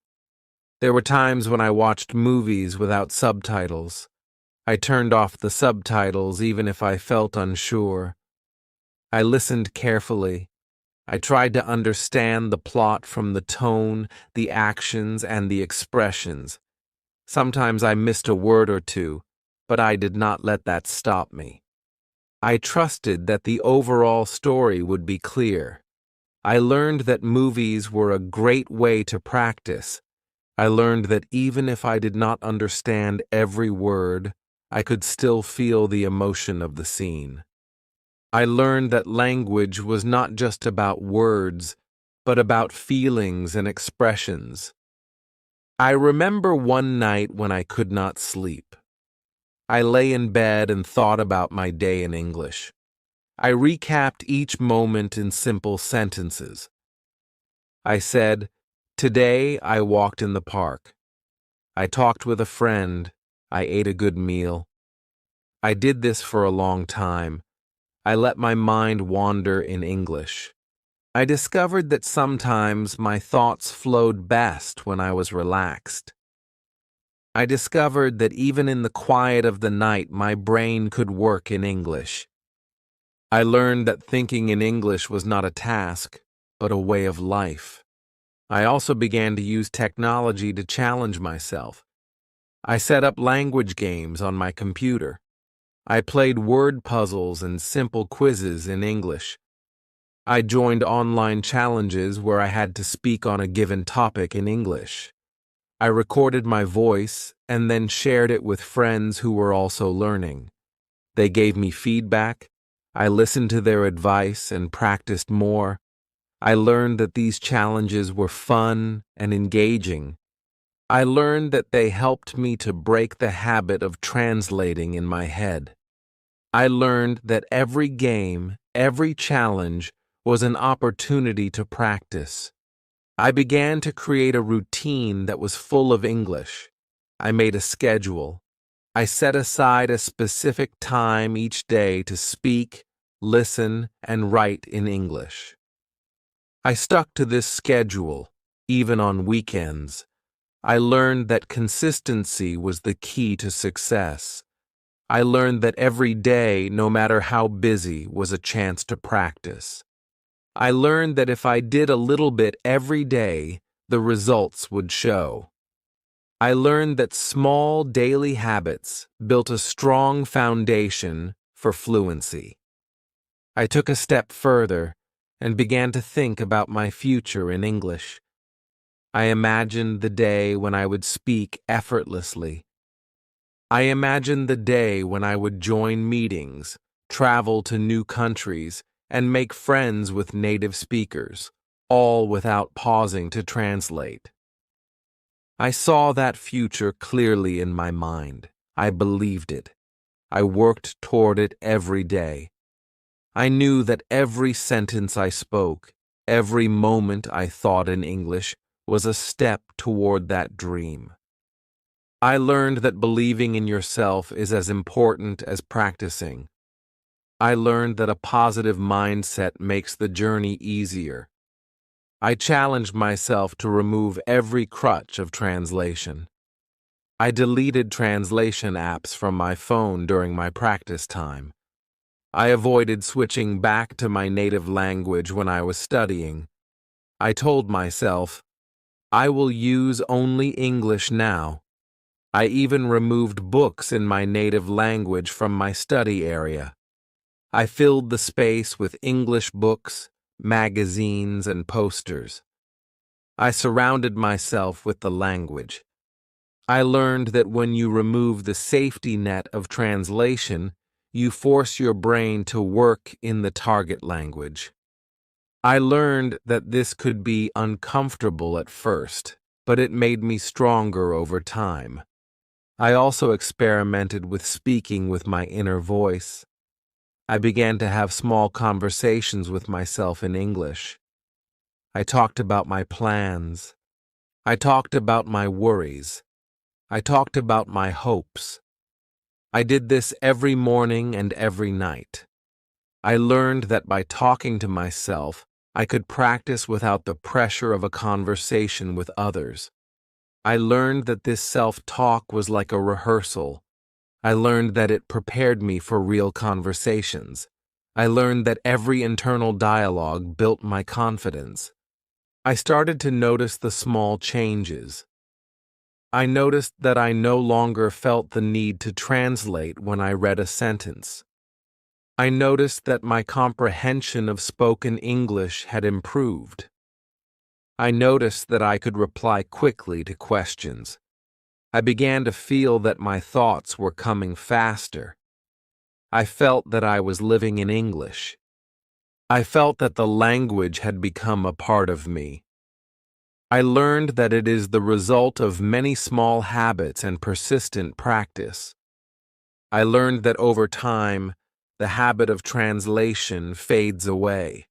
There were times when I watched movies without subtitles. I turned off the subtitles even if I felt unsure. I listened carefully. I tried to understand the plot from the tone, the actions, and the expressions. Sometimes I missed a word or two, but I did not let that stop me. I trusted that the overall story would be clear. I learned that movies were a great way to practice. I learned that even if I did not understand every word, I could still feel the emotion of the scene. I learned that language was not just about words, but about feelings and expressions. I remember one night when I could not sleep. I lay in bed and thought about my day in English. I recapped each moment in simple sentences. I said, "Today I walked in the park. I talked with a friend. I ate a good meal. I did this for a long time. I let my mind wander in English. I discovered that sometimes my thoughts flowed best when I was relaxed. I discovered that even in the quiet of the night, my brain could work in English. I learned that thinking in English was not a task, but a way of life. I also began to use technology to challenge myself. I set up language games on my computer. I played word puzzles and simple quizzes in English. I joined online challenges where I had to speak on a given topic in English. I recorded my voice and then shared it with friends who were also learning. They gave me feedback. I listened to their advice and practiced more. I learned that these challenges were fun and engaging. I learned that they helped me to break the habit of translating in my head. I learned that every game, every challenge, was an opportunity to practice. I began to create a routine that was full of English. I made a schedule. I set aside a specific time each day to speak, listen, and write in English. I stuck to this schedule, even on weekends. I learned that consistency was the key to success. I learned that every day, no matter how busy, was a chance to practice. I learned that if I did a little bit every day, the results would show. I learned that small daily habits built a strong foundation for fluency. I took a step further and began to think about my future in English. I imagined the day when I would speak effortlessly. I imagined the day when I would join meetings, travel to new countries, and make friends with native speakers, all without pausing to translate. I saw that future clearly in my mind. I believed it. I worked toward it every day. I knew that every sentence I spoke, every moment I thought in English, was a step toward that dream. I learned that believing in yourself is as important as practicing. I learned that a positive mindset makes the journey easier. I challenged myself to remove every crutch of translation. I deleted translation apps from my phone during my practice time. I avoided switching back to my native language when I was studying. I told myself, I will use only English now. I even removed books in my native language from my study area. I filled the space with English books, magazines, and posters. I surrounded myself with the language. I learned that when you remove the safety net of translation, you force your brain to work in the target language. I learned that this could be uncomfortable at first, but it made me stronger over time. I also experimented with speaking with my inner voice. I began to have small conversations with myself in English. I talked about my plans. I talked about my worries. I talked about my hopes. I did this every morning and every night. I learned that by talking to myself, I could practice without the pressure of a conversation with others. I learned that this self-talk was like a rehearsal. I learned that it prepared me for real conversations. I learned that every internal dialogue built my confidence. I started to notice the small changes. I noticed that I no longer felt the need to translate when I read a sentence. I noticed that my comprehension of spoken English had improved. I noticed that I could reply quickly to questions. I began to feel that my thoughts were coming faster. I felt that I was living in English. I felt that the language had become a part of me. I learned that it is the result of many small habits and persistent practice. I learned that over time, the habit of translation fades away.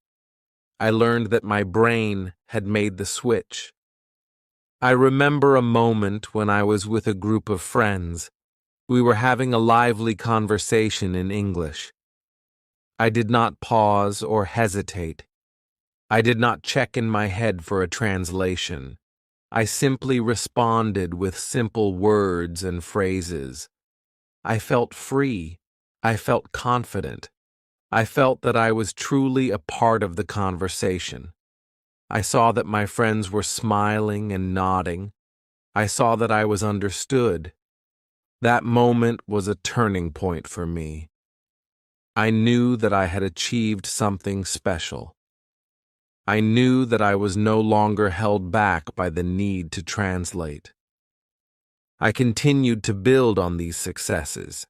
I learned that my brain had made the switch. I remember a moment when I was with a group of friends. We were having a lively conversation in English. I did not pause or hesitate. I did not check in my head for a translation. I simply responded with simple words and phrases. I felt free. I felt confident. I felt that I was truly a part of the conversation. I saw that my friends were smiling and nodding. I saw that I was understood. That moment was a turning point for me. I knew that I had achieved something special. I knew that I was no longer held back by the need to translate. I continued to build on these successes.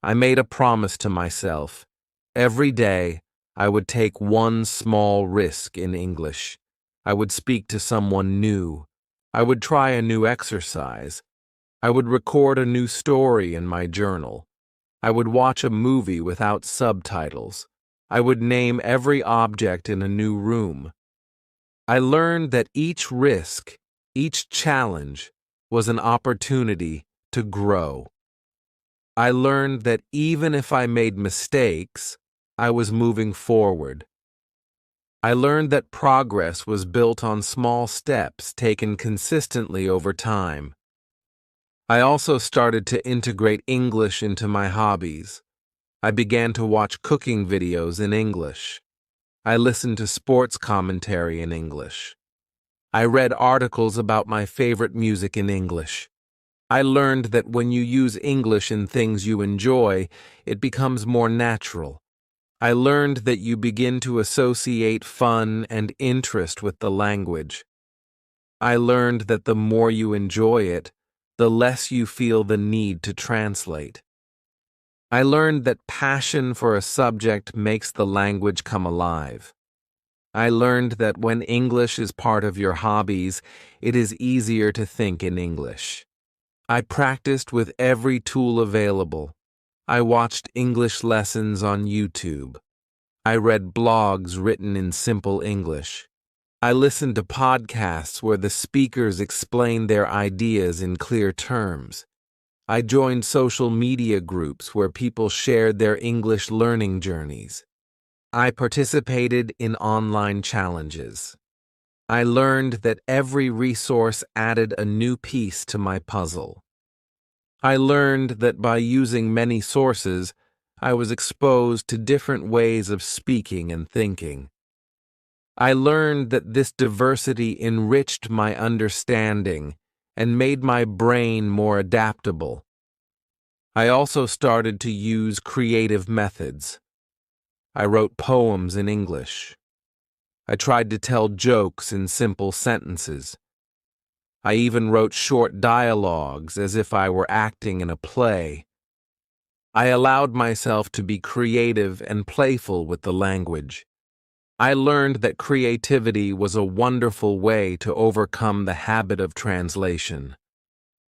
I made a promise to myself. Every day, I would take one small risk in English. I would speak to someone new. I would try a new exercise. I would record a new story in my journal. I would watch a movie without subtitles. I would name every object in a new room. I learned that each risk, each challenge, was an opportunity to grow. I learned that even if I made mistakes, I was moving forward. I learned that progress was built on small steps taken consistently over time. I also started to integrate English into my hobbies. I began to watch cooking videos in English. I listened to sports commentary in English. I read articles about my favorite music in English. I learned that when you use English in things you enjoy, it becomes more natural. I learned that you begin to associate fun and interest with the language. I learned that the more you enjoy it, the less you feel the need to translate. I learned that passion for a subject makes the language come alive. I learned that when English is part of your hobbies, it is easier to think in English. I practiced with every tool available. I watched English lessons on YouTube. I read blogs written in simple English. I listened to podcasts where the speakers explained their ideas in clear terms. I joined social media groups where people shared their English learning journeys. I participated in online challenges. I learned that every resource added a new piece to my puzzle. I learned that by using many sources, I was exposed to different ways of speaking and thinking. I learned that this diversity enriched my understanding and made my brain more adaptable. I also started to use creative methods. I wrote poems in English. I tried to tell jokes in simple sentences. I even wrote short dialogues as if I were acting in a play. I allowed myself to be creative and playful with the language. I learned that creativity was a wonderful way to overcome the habit of translation.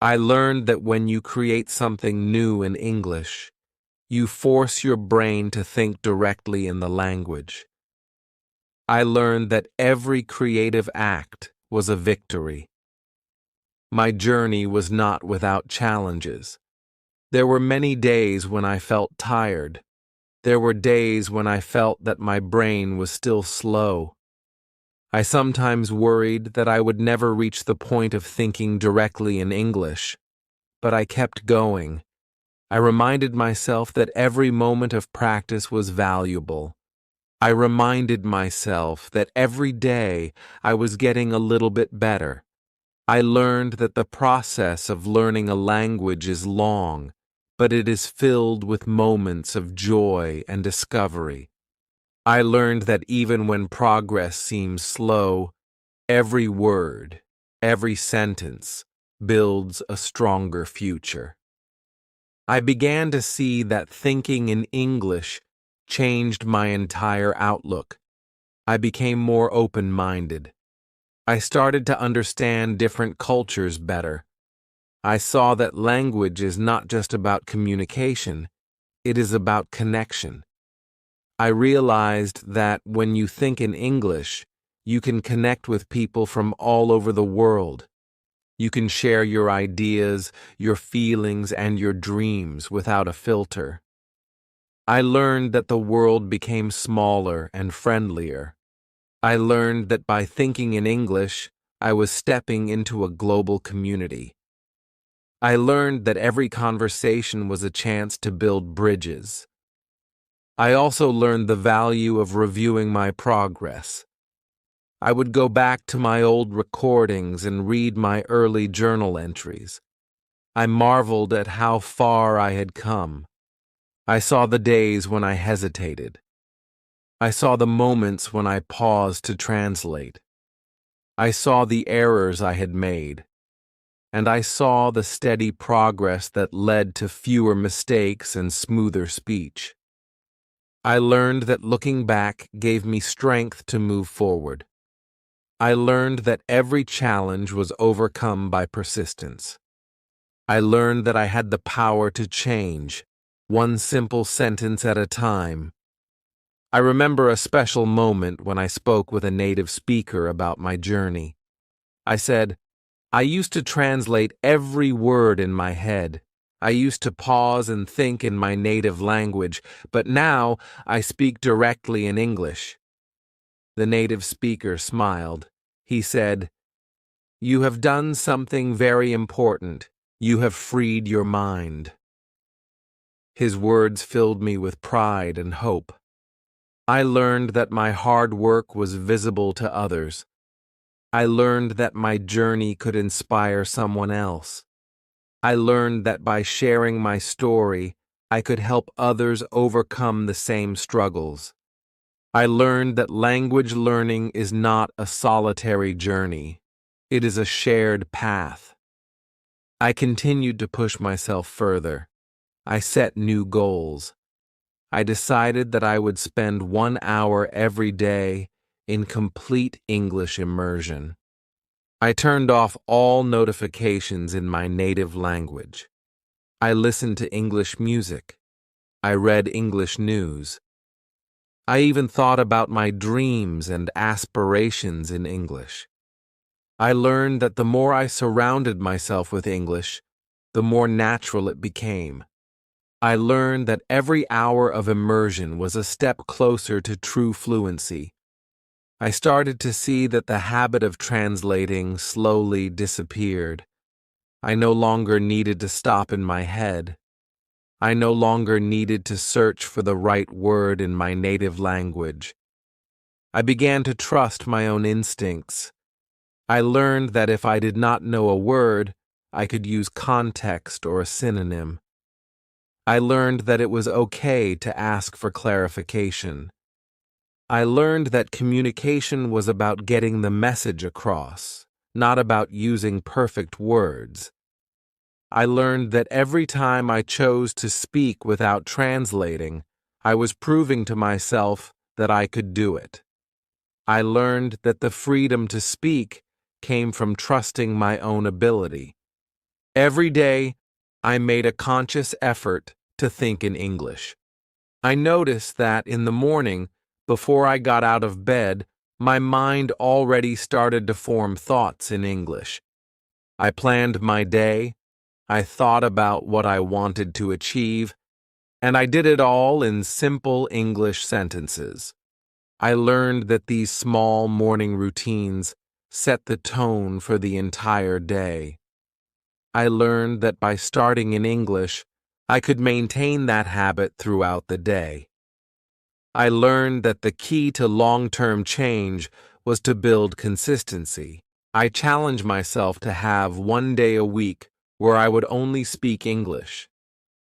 I learned that when you create something new in English, you force your brain to think directly in the language. I learned that every creative act was a victory. My journey was not without challenges. There were many days when I felt tired. There were days when I felt that my brain was still slow. I sometimes worried that I would never reach the point of thinking directly in English, but I kept going. I reminded myself that every moment of practice was valuable. I reminded myself that every day I was getting a little bit better. I learned that the process of learning a language is long, but it is filled with moments of joy and discovery. I learned that even when progress seems slow, every word, every sentence builds a stronger future. I began to see that thinking in English changed my entire outlook. I became more open-minded. I started to understand different cultures better. I saw that language is not just about communication, it is about connection. I realized that when you think in English, you can connect with people from all over the world. You can share your ideas, your feelings, and your dreams without a filter. I learned that the world became smaller and friendlier. I learned that by thinking in English, I was stepping into a global community. I learned that every conversation was a chance to build bridges. I also learned the value of reviewing my progress. I would go back to my old recordings and read my early journal entries. I marveled at how far I had come. I saw the days when I hesitated. I saw the moments when I paused to translate. I saw the errors I had made. And I saw the steady progress that led to fewer mistakes and smoother speech. I learned that looking back gave me strength to move forward. I learned that every challenge was overcome by persistence. I learned that I had the power to change, one simple sentence at a time. I remember a special moment when I spoke with a native speaker about my journey. I said, I used to translate every word in my head. I used to pause and think in my native language, but now I speak directly in English. The native speaker smiled. He said, You have done something very important. You have freed your mind. His words filled me with pride and hope. I learned that my hard work was visible to others. I learned that my journey could inspire someone else. I learned that by sharing my story, I could help others overcome the same struggles. I learned that language learning is not a solitary journey. It is a shared path. I continued to push myself further. I set new goals. I decided that I would spend 1 hour every day in complete English immersion. I turned off all notifications in my native language. I listened to English music. I read English news. I even thought about my dreams and aspirations in English. I learned that the more I surrounded myself with English, the more natural it became. I learned that every hour of immersion was a step closer to true fluency. I started to see that the habit of translating slowly disappeared. I no longer needed to stop in my head. I no longer needed to search for the right word in my native language. I began to trust my own instincts. I learned that if I did not know a word, I could use context or a synonym. I learned that it was okay to ask for clarification. I learned that communication was about getting the message across, not about using perfect words. I learned that every time I chose to speak without translating, I was proving to myself that I could do it. I learned that the freedom to speak came from trusting my own ability. Every day, I made a conscious effort to think in English. I noticed that in the morning, before I got out of bed, my mind already started to form thoughts in English. I planned my day, I thought about what I wanted to achieve, and I did it all in simple English sentences. I learned that these small morning routines set the tone for the entire day. I learned that by starting in English, I could maintain that habit throughout the day. I learned that the key to long-term change was to build consistency. I challenged myself to have one day a week where I would only speak English.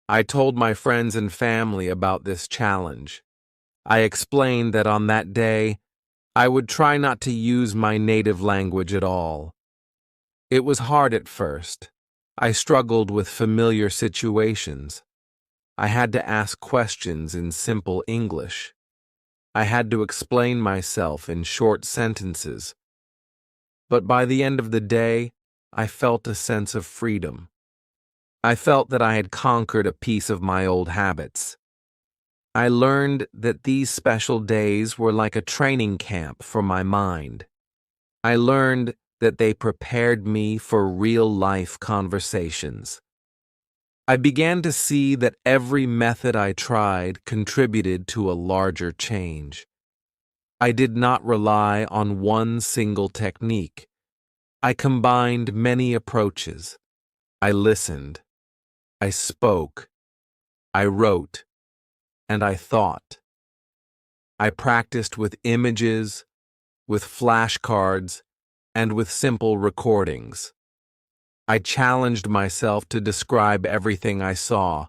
I told my friends and family about this challenge. I explained that on that day, I would try not to use my native language at all. It was hard at first. I struggled with familiar situations. I had to ask questions in simple English. I had to explain myself in short sentences. But by the end of the day, I felt a sense of freedom. I felt that I had conquered a piece of my old habits. I learned that these special days were like a training camp for my mind. I learned that they prepared me for real-life conversations. I began to see that every method I tried contributed to a larger change. I did not rely on one single technique. I combined many approaches. I listened. I spoke. I wrote. And I thought. I practiced with images, with flashcards, and with simple recordings. I challenged myself to describe everything I saw.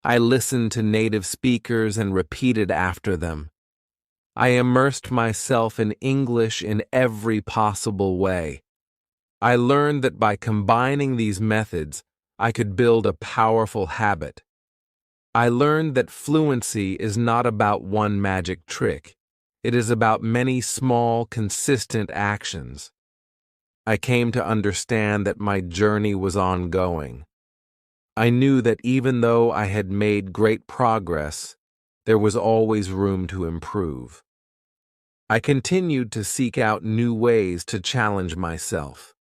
I listened to native speakers and repeated after them. I immersed myself in English in every possible way. I learned that by combining these methods, I could build a powerful habit. I learned that fluency is not about one magic trick. It is about many small, consistent actions. I came to understand that my journey was ongoing. I knew that even though I had made great progress, there was always room to improve. I continued to seek out new ways to challenge myself.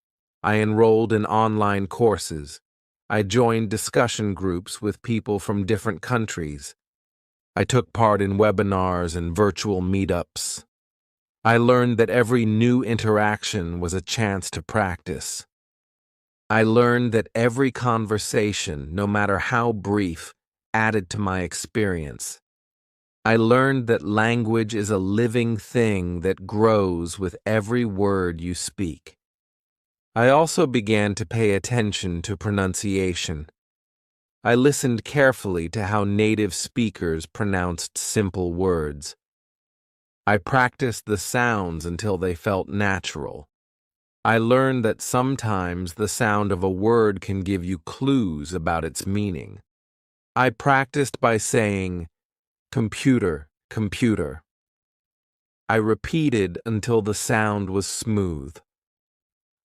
I enrolled in online courses. I joined discussion groups with people from different countries. I took part in webinars and virtual meetups. I learned that every new interaction was a chance to practice. I learned that every conversation, no matter how brief, added to my experience. I learned that language is a living thing that grows with every word you speak. I also began to pay attention to pronunciation. I listened carefully to how native speakers pronounced simple words. I practiced the sounds until they felt natural. I learned that sometimes the sound of a word can give you clues about its meaning. I practiced by saying, "Computer, computer." I repeated until the sound was smooth.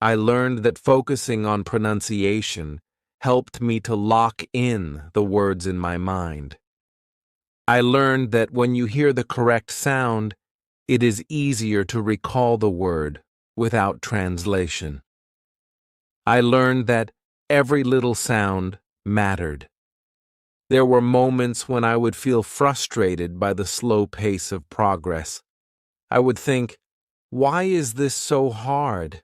I learned that focusing on pronunciation helped me to lock in the words in my mind. I learned that when you hear the correct sound, it is easier to recall the word without translation. I learned that every little sound mattered. There were moments when I would feel frustrated by the slow pace of progress. I would think, why is this so hard?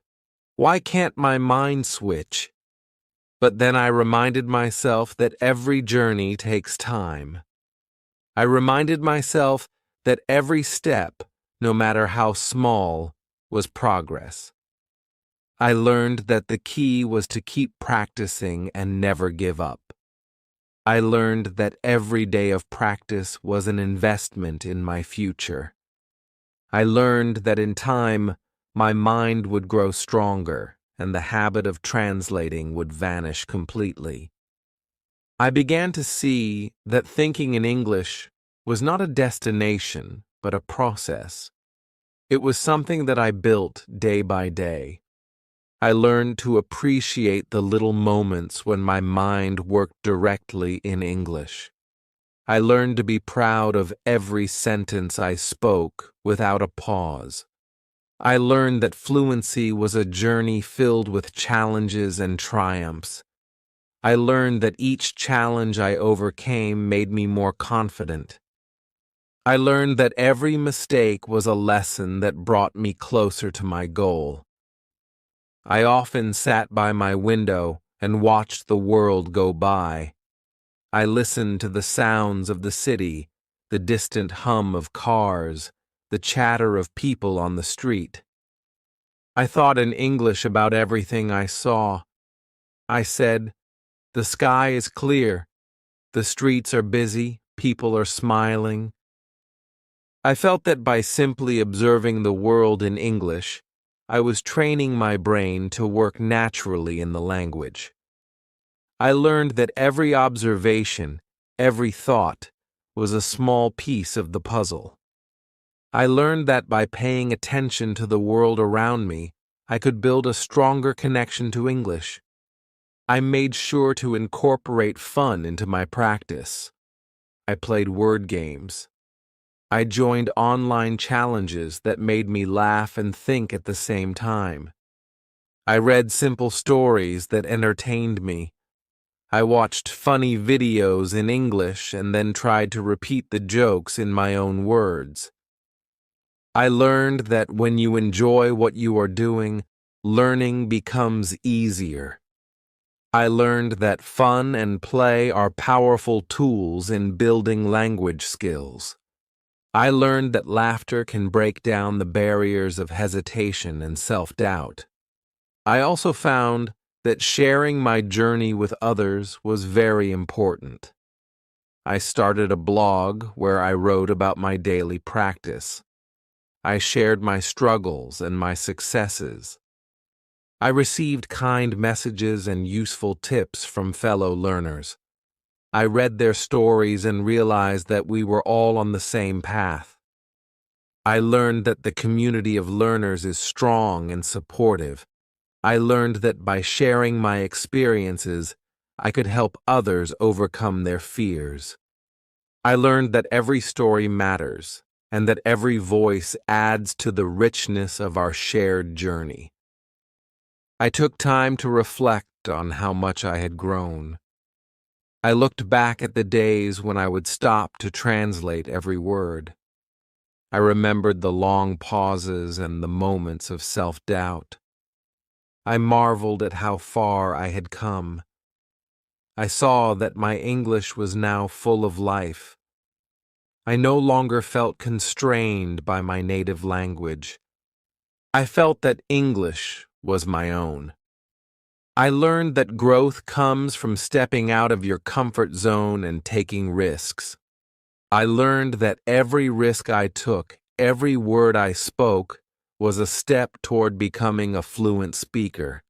Why can't my mind switch? But then I reminded myself that every journey takes time. I reminded myself that every step, no matter how small, was progress. I learned that the key was to keep practicing and never give up. I learned that every day of practice was an investment in my future. I learned that in time, my mind would grow stronger and the habit of translating would vanish completely. I began to see that thinking in English was not a destination, but a process. It was something that I built day by day. I learned to appreciate the little moments when my mind worked directly in English. I learned to be proud of every sentence I spoke without a pause. I learned that fluency was a journey filled with challenges and triumphs. I learned that each challenge I overcame made me more confident. I learned that every mistake was a lesson that brought me closer to my goal. I often sat by my window and watched the world go by. I listened to the sounds of the city, the distant hum of cars, the chatter of people on the street. I thought in English about everything I saw. I said, "The sky is clear. The streets are busy. People are smiling." I felt that by simply observing the world in English, I was training my brain to work naturally in the language. I learned that every observation, every thought, was a small piece of the puzzle. I learned that by paying attention to the world around me, I could build a stronger connection to English. I made sure to incorporate fun into my practice. I played word games. I joined online challenges that made me laugh and think at the same time. I read simple stories that entertained me. I watched funny videos in English and then tried to repeat the jokes in my own words. I learned that when you enjoy what you are doing, learning becomes easier. I learned that fun and play are powerful tools in building language skills. I learned that laughter can break down the barriers of hesitation and self-doubt. I also found that sharing my journey with others was very important. I started a blog where I wrote about my daily practice. I shared my struggles and my successes. I received kind messages and useful tips from fellow learners. I read their stories and realized that we were all on the same path. I learned that the community of learners is strong and supportive. I learned that by sharing my experiences, I could help others overcome their fears. I learned that every story matters, and that every voice adds to the richness of our shared journey. I took time to reflect on how much I had grown. I looked back at the days when I would stop to translate every word. I remembered the long pauses and the moments of self-doubt. I marveled at how far I had come. I saw that my English was now full of life. I no longer felt constrained by my native language. I felt that English was my own. I learned that growth comes from stepping out of your comfort zone and taking risks. I learned that every risk I took, every word I spoke, was a step toward becoming a fluent speaker.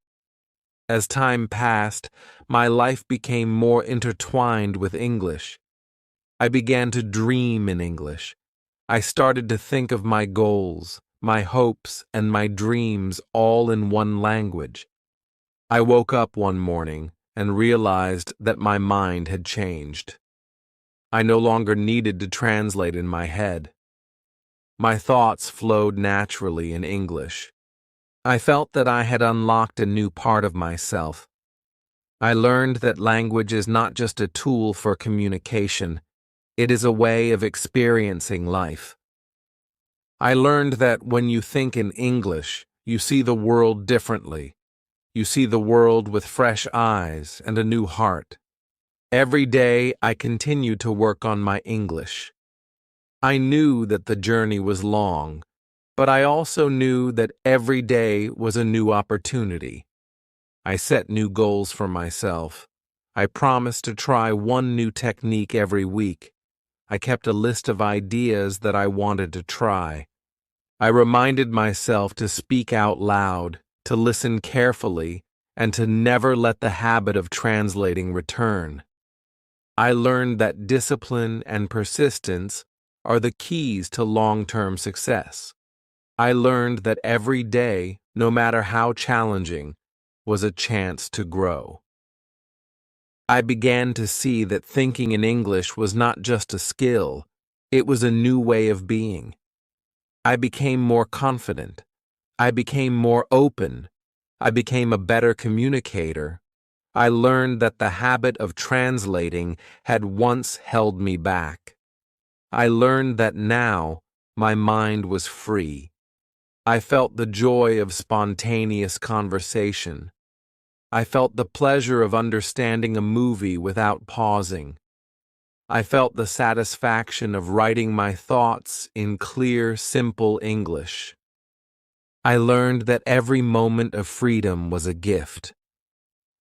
As time passed, my life became more intertwined with English. I began to dream in English. I started to think of my goals, my hopes, and my dreams all in one language. I woke up one morning and realized that my mind had changed. I no longer needed to translate in my head. My thoughts flowed naturally in English. I felt that I had unlocked a new part of myself. I learned that language is not just a tool for communication, it is a way of experiencing life. I learned that when you think in English, you see the world differently. You see the world with fresh eyes and a new heart. Every day, I continued to work on my English. I knew that the journey was long, but I also knew that every day was a new opportunity. I set new goals for myself. I promised to try one new technique every week. I kept a list of ideas that I wanted to try. I reminded myself to speak out loud, to listen carefully, and to never let the habit of translating return. I learned that discipline and persistence are the keys to long-term success. I learned that every day, no matter how challenging, was a chance to grow. I began to see that thinking in English was not just a skill, it was a new way of being. I became more confident. I became more open. I became a better communicator. I learned that the habit of translating had once held me back. I learned that now my mind was free. I felt the joy of spontaneous conversation. I felt the pleasure of understanding a movie without pausing. I felt the satisfaction of writing my thoughts in clear, simple English. I learned that every moment of freedom was a gift.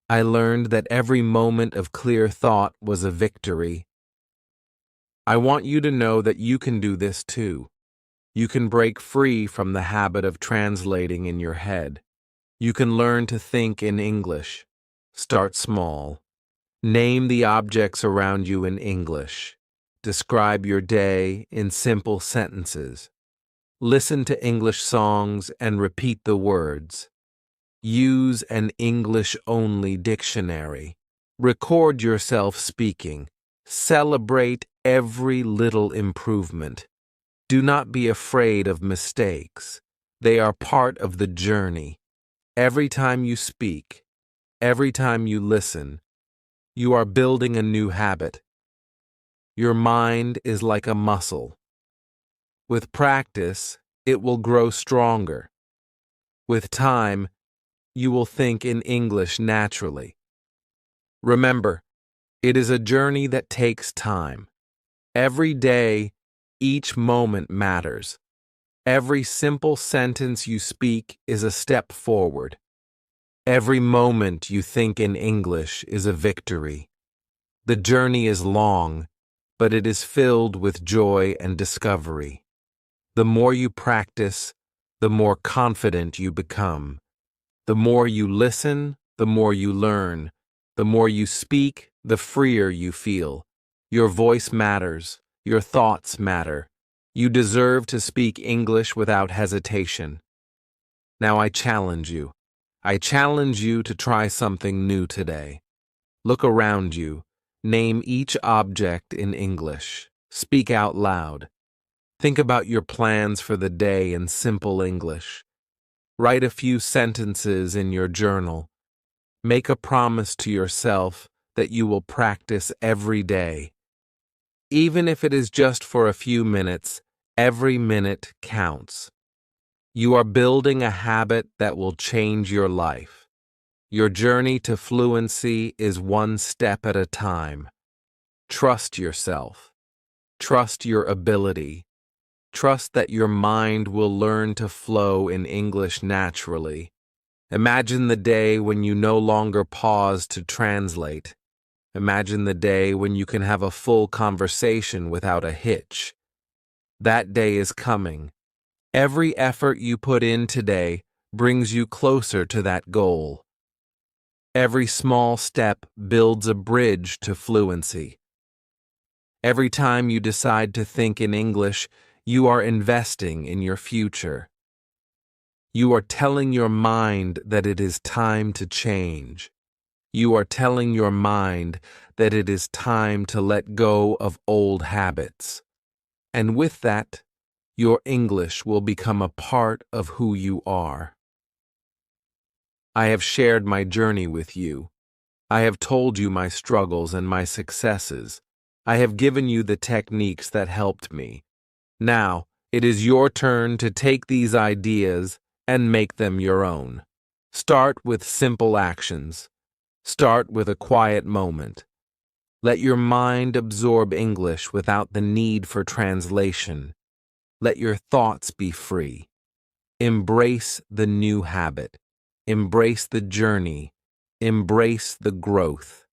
I learned that every moment of clear thought was a victory. I want you to know that you can do this too. You can break free from the habit of translating in your head. You can learn to think in English. Start small. Name the objects around you in English. Describe your day in simple sentences. Listen to English songs and repeat the words. Use an English-only dictionary. Record yourself speaking. Celebrate every little improvement. Do not be afraid of mistakes. They are part of the journey. Every time you speak, every time you listen, you are building a new habit. Your mind is like a muscle. With practice, it will grow stronger. With time, you will think in English naturally. Remember, it is a journey that takes time. Every day, each moment matters. Every simple sentence you speak is a step forward. Every moment you think in English is a victory. The journey is long, but it is filled with joy and discovery. The more you practice, the more confident you become. The more you listen, the more you learn. The more you speak, the freer you feel. Your voice matters. Your thoughts matter. You deserve to speak English without hesitation. Now I challenge you. I challenge you to try something new today. Look around you. Name each object in English. Speak out loud. Think about your plans for the day in simple English. Write a few sentences in your journal. Make a promise to yourself that you will practice every day. Even if it is just for a few minutes, every minute counts. You are building a habit that will change your life. Your journey to fluency is one step at a time. Trust yourself. Trust your ability. Trust that your mind will learn to flow in English naturally. Imagine the day when you no longer pause to translate. Imagine the day when you can have a full conversation without a hitch. That day is coming. Every effort you put in today brings you closer to that goal. Every small step builds a bridge to fluency. Every time you decide to think in English, you are investing in your future. You are telling your mind that it is time to change. You are telling your mind that it is time to let go of old habits. And with that, your English will become a part of who you are. I have shared my journey with you. I have told you my struggles and my successes. I have given you the techniques that helped me. Now, it is your turn to take these ideas and make them your own. Start with simple actions. Start with a quiet moment. Let your mind absorb English without the need for translation. Let your thoughts be free. Embrace the new habit. Embrace the journey. Embrace the growth.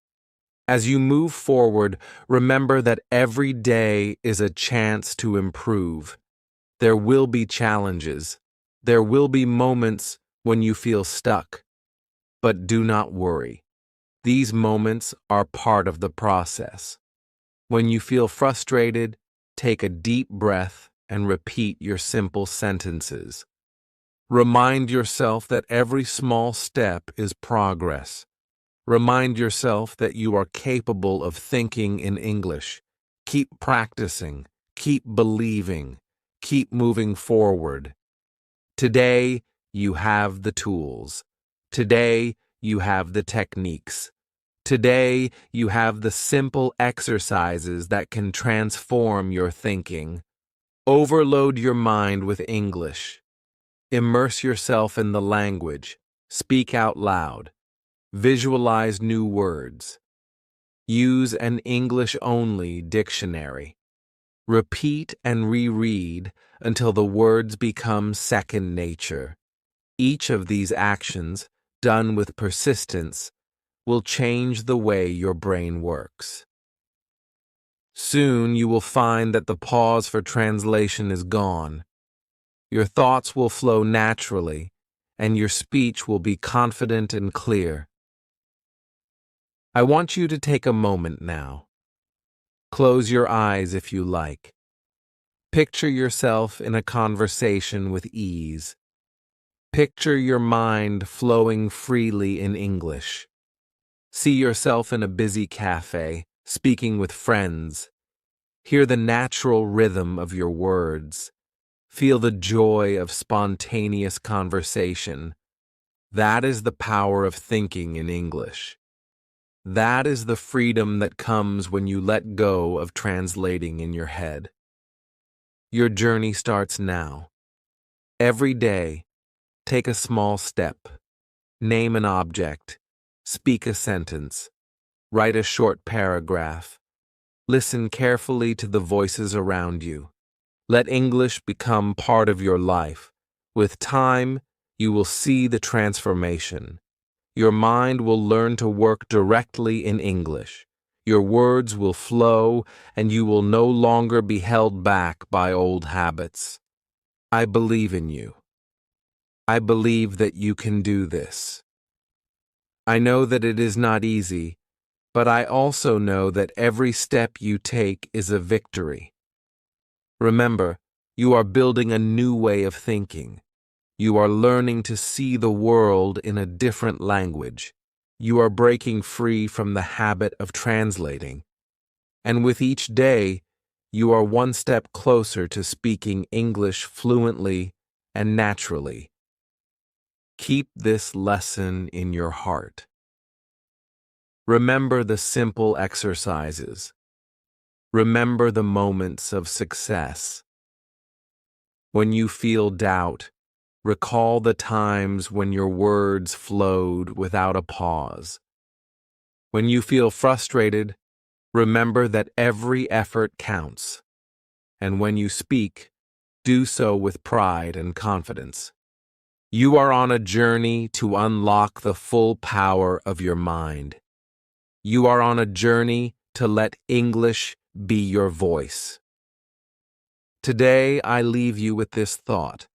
As you move forward, remember that every day is a chance to improve. There will be challenges. There will be moments when you feel stuck. But do not worry. These moments are part of the process. When you feel frustrated, take a deep breath and repeat your simple sentences. Remind yourself that every small step is progress. Remind yourself that you are capable of thinking in English. Keep practicing. Keep believing. Keep moving forward. Today, you have the tools. Today, you have the techniques. Today, you have the simple exercises that can transform your thinking. Overload your mind with English. Immerse yourself in the language. Speak out loud. Visualize new words. Use an English-only dictionary. Repeat and reread until the words become second nature. Each of these actions, done with persistence, will change the way your brain works. Soon you will find that the pause for translation is gone. Your thoughts will flow naturally, and your speech will be confident and clear. I want you to take a moment now. Close your eyes if you like. Picture yourself in a conversation with ease. Picture your mind flowing freely in English. See yourself in a busy cafe, speaking with friends. Hear the natural rhythm of your words. Feel the joy of spontaneous conversation. That is the power of thinking in English. That is the freedom that comes when you let go of translating in your head. Your journey starts now. Every day, take a small step. Name an object. Speak a sentence. Write a short paragraph. Listen carefully to the voices around you. Let English become part of your life. With time, you will see the transformation. Your mind will learn to work directly in English. Your words will flow, and you will no longer be held back by old habits. I believe in you. I believe that you can do this. I know that it is not easy, but I also know that every step you take is a victory. Remember, you are building a new way of thinking. You are learning to see the world in a different language. You are breaking free from the habit of translating. And with each day, you are one step closer to speaking English fluently and naturally. Keep this lesson in your heart. Remember the simple exercises. Remember the moments of success. When you feel doubt, recall the times when your words flowed without a pause. When you feel frustrated, remember that every effort counts. And when you speak, do so with pride and confidence. You are on a journey to unlock the full power of your mind. You are on a journey to let English be your voice. Today, I leave you with this thought.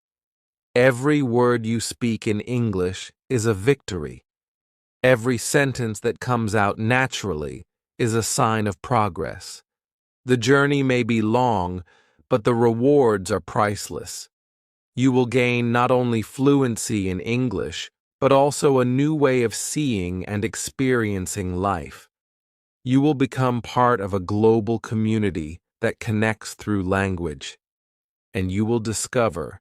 Every word you speak in English is a victory. Every sentence that comes out naturally is a sign of progress. The journey may be long, but the rewards are priceless. You will gain not only fluency in English, but also a new way of seeing and experiencing life. You will become part of a global community that connects through language, and you will discover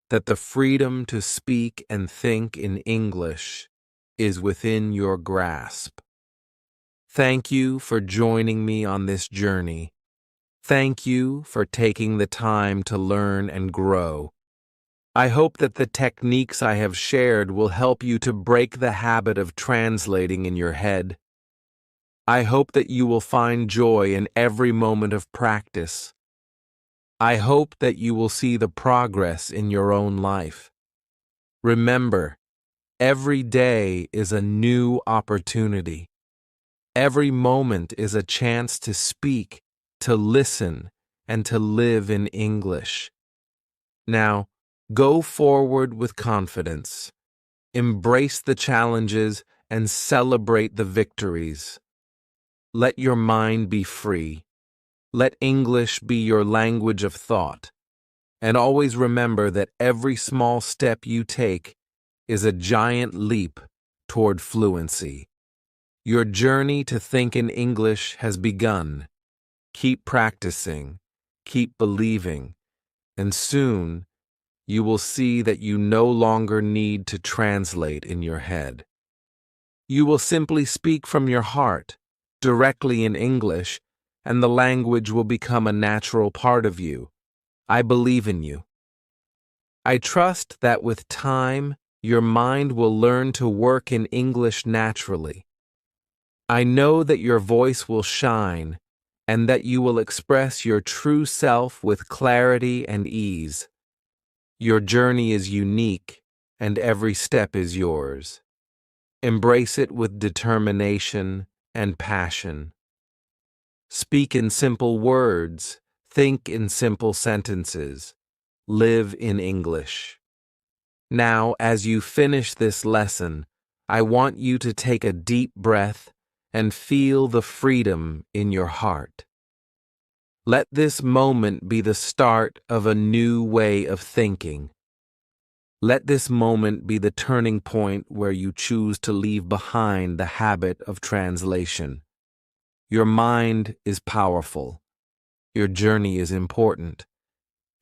that the freedom to speak and think in English is within your grasp. Thank you for joining me on this journey. Thank you for taking the time to learn and grow. I hope that the techniques I have shared will help you to break the habit of translating in your head. I hope that you will find joy in every moment of practice. I hope that you will see the progress in your own life. Remember, every day is a new opportunity. Every moment is a chance to speak, to listen, and to live in English. Now, go forward with confidence. Embrace the challenges and celebrate the victories. Let your mind be free. Let English be your language of thought. And always remember that every small step you take is a giant leap toward fluency. Your journey to think in English has begun. Keep practicing, keep believing, and soon you will see that you no longer need to translate in your head. You will simply speak from your heart, directly in English, and the language will become a natural part of you. I believe in you. I trust that with time, your mind will learn to work in English naturally. I know that your voice will shine and that you will express your true self with clarity and ease. Your journey is unique, and every step is yours. Embrace it with determination and passion. Speak in simple words, think in simple sentences, live in English. Now, as you finish this lesson, I want you to take a deep breath and feel the freedom in your heart. Let this moment be the start of a new way of thinking. Let this moment be the turning point where you choose to leave behind the habit of translation. Your mind is powerful. Your journey is important.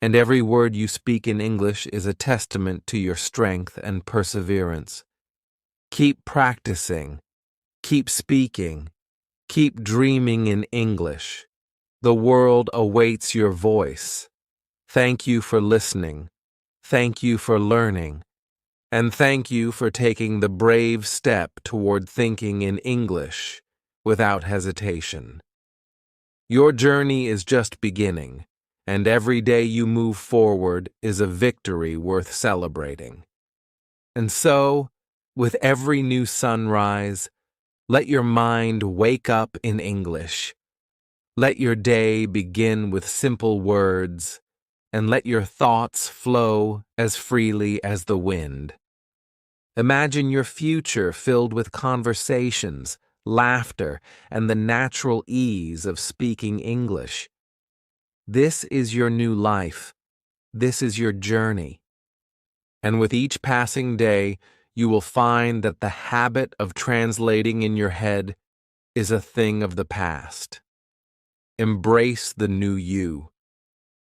And every word you speak in English is a testament to your strength and perseverance. Keep practicing. Keep speaking. Keep dreaming in English. The world awaits your voice. Thank you for listening. Thank you for learning. And thank you for taking the brave step toward thinking in English without hesitation. Your journey is just beginning, and every day you move forward is a victory worth celebrating. And so, with every new sunrise, let your mind wake up in English. Let your day begin with simple words, and let your thoughts flow as freely as the wind. Imagine your future filled with conversations, laughter, and the natural ease of speaking English. This is your new life. This is your journey. And with each passing day, you will find that the habit of translating in your head is a thing of the past. Embrace the new you.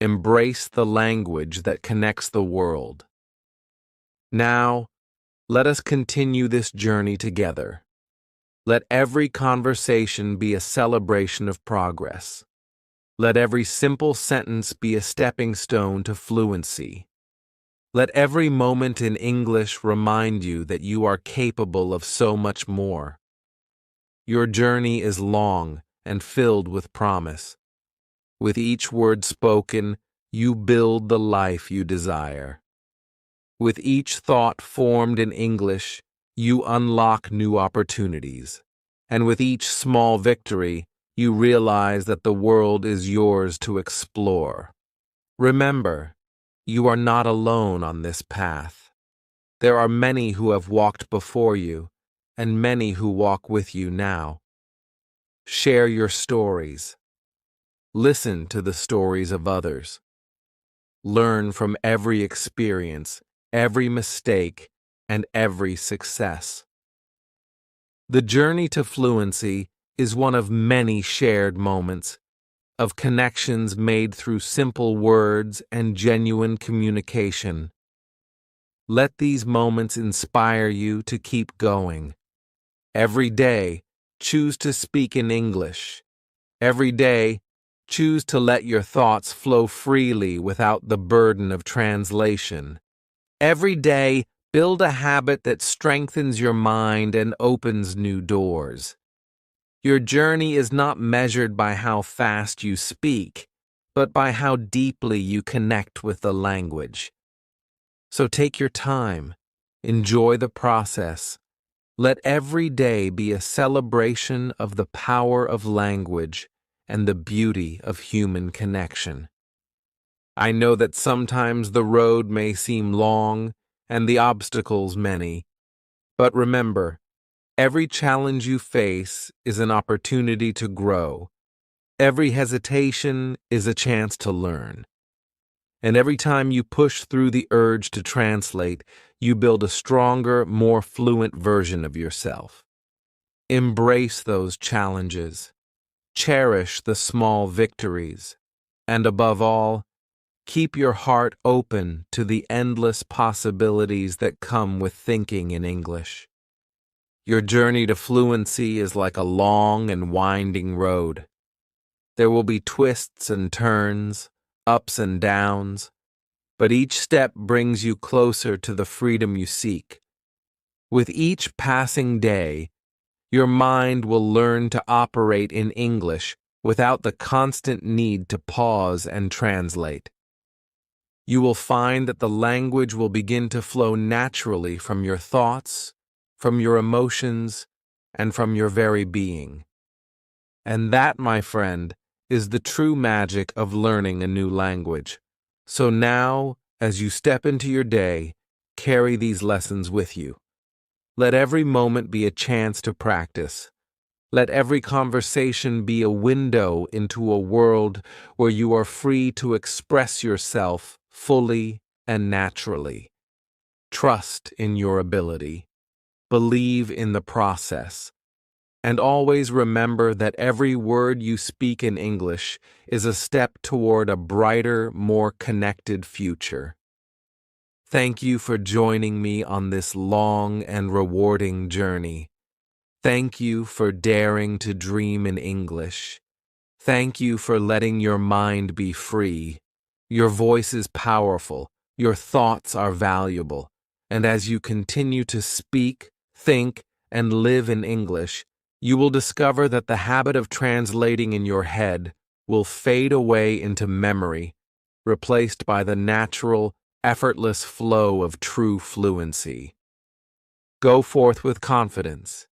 Embrace the language that connects the world. Now, let us continue this journey together. Let every conversation be a celebration of progress. Let every simple sentence be a stepping stone to fluency. Let every moment in English remind you that you are capable of so much more. Your journey is long and filled with promise. With each word spoken, you build the life you desire. With each thought formed in English, you unlock new opportunities. And with each small victory, you realize that the world is yours to explore. Remember, you are not alone on this path. There are many who have walked before you, and many who walk with you now. Share your stories. Listen to the stories of others. Learn from every experience, every mistake, and every success. The journey to fluency is one of many shared moments, of connections made through simple words and genuine communication. Let these moments inspire you to keep going. Every day, choose to speak in English. Every day, choose to let your thoughts flow freely without the burden of translation. Every day, build a habit that strengthens your mind and opens new doors. Your journey is not measured by how fast you speak, but by how deeply you connect with the language. So take your time, enjoy the process. Let every day be a celebration of the power of language and the beauty of human connection. I know that sometimes the road may seem long and the obstacles many, but remember, every challenge you face is an opportunity to grow. Every hesitation is a chance to learn. And every time you push through the urge to translate, you build a stronger, more fluent version of yourself. Embrace those challenges. Cherish the small victories. And above all, keep your heart open to the endless possibilities that come with thinking in English. Your journey to fluency is like a long and winding road. There will be twists and turns, ups and downs, but each step brings you closer to the freedom you seek. With each passing day, your mind will learn to operate in English without the constant need to pause and translate. You will find that the language will begin to flow naturally from your thoughts, from your emotions, and from your very being. And that, my friend, is the true magic of learning a new language. So now, as you step into your day, carry these lessons with you. Let every moment be a chance to practice. Let every conversation be a window into a world where you are free to express yourself fully and naturally. Trust in your ability. Believe in the process. And always remember that every word you speak in English is a step toward a brighter, more connected future. Thank you for joining me on this long and rewarding journey. Thank you for daring to dream in English. Thank you for letting your mind be free. Your voice is powerful. Your thoughts are valuable. And as you continue to speak, think, and live in English, you will discover that the habit of translating in your head will fade away into memory, replaced by the natural, effortless flow of true fluency. Go forth with confidence.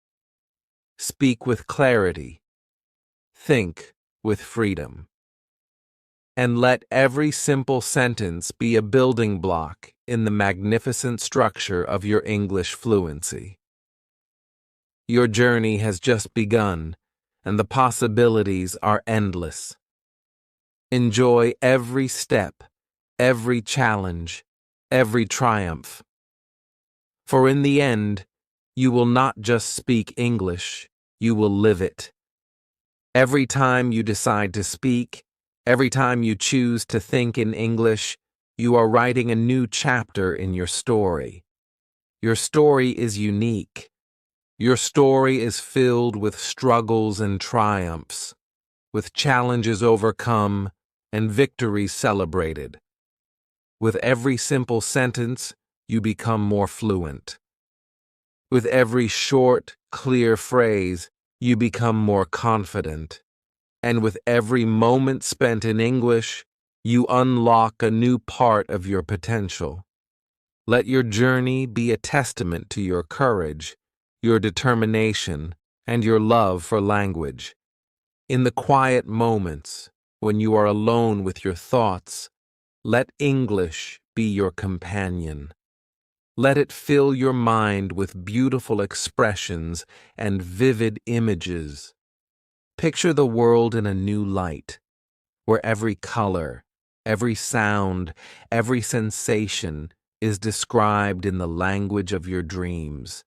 Speak with clarity. Think with freedom. And let every simple sentence be a building block in the magnificent structure of your English fluency. Your journey has just begun, and the possibilities are endless. Enjoy every step, every challenge, every triumph. For in the end, you will not just speak English, you will live it. Every time you decide to speak, every time you choose to think in English, you are writing a new chapter in your story. Your story is unique. Your story is filled with struggles and triumphs, with challenges overcome and victories celebrated. With every simple sentence, you become more fluent. With every short, clear phrase, you become more confident. And with every moment spent in English, you unlock a new part of your potential. Let your journey be a testament to your courage, your determination, and your love for language. In the quiet moments, when you are alone with your thoughts, let English be your companion. Let it fill your mind with beautiful expressions and vivid images. Picture the world in a new light, where every color, every sound, every sensation is described in the language of your dreams.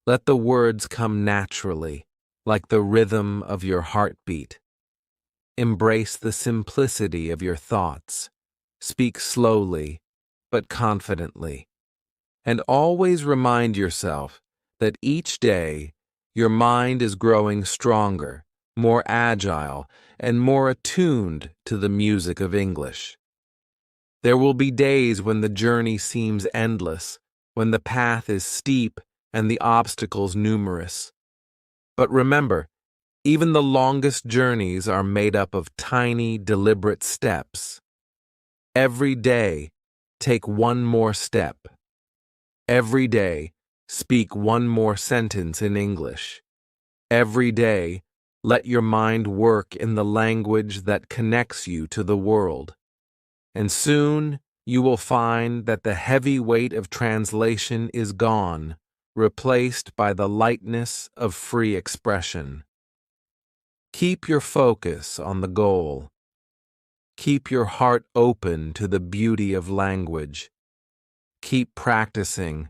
Let the words come naturally, like the rhythm of your heartbeat. Embrace the simplicity of your thoughts. Speak slowly, but confidently. And always remind yourself that each day your mind is growing stronger, more agile, and more attuned to the music of English. There will be days when the journey seems endless, when the path is steep and the obstacles numerous. But remember, even the longest journeys are made up of tiny, deliberate steps. Every day, take one more step. Every day, speak one more sentence in English. Every day, let your mind work in the language that connects you to the world. and soon you will find that the heavy weight of translation is gone, replaced by the lightness of free expression. Keep your focus on the goal. Keep your heart open to the beauty of language. Keep practicing,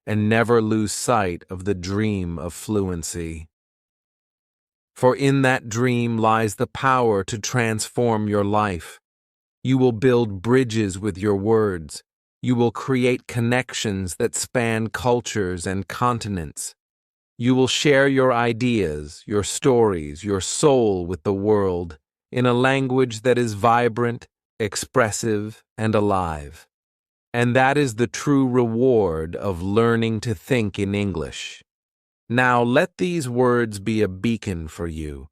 and never lose sight of the dream of fluency. For in that dream lies the power to transform your life. You will build bridges with your words. You will create connections that span cultures and continents. You will share your ideas, your stories, your soul with the world in a language that is vibrant, expressive, and alive. And that is the true reward of learning to think in English. Now let these words be a beacon for you.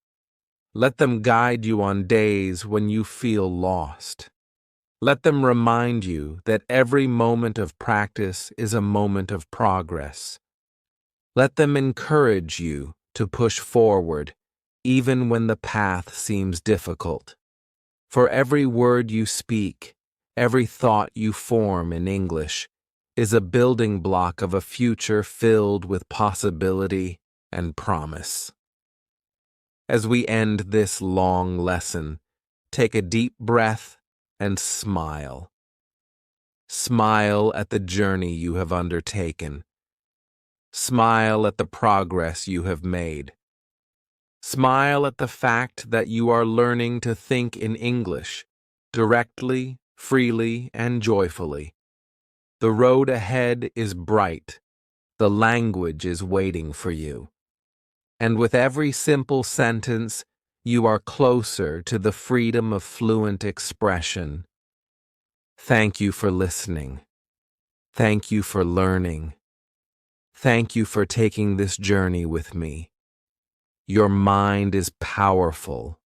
Let them guide you on days when you feel lost. Let them remind you that every moment of practice is a moment of progress. Let them encourage you to push forward, even when the path seems difficult. For every word you speak, every thought you form in English, is a building block of a future filled with possibility and promise. As we end this long lesson, take a deep breath and smile. Smile at the journey you have undertaken. Smile at the progress you have made. Smile at the fact that you are learning to think in English, directly, freely, and joyfully. The road ahead is bright. The language is waiting for you. And with every simple sentence, you are closer to the freedom of fluent expression. Thank you for listening. Thank you for learning. Thank you for taking this journey with me. Your mind is powerful.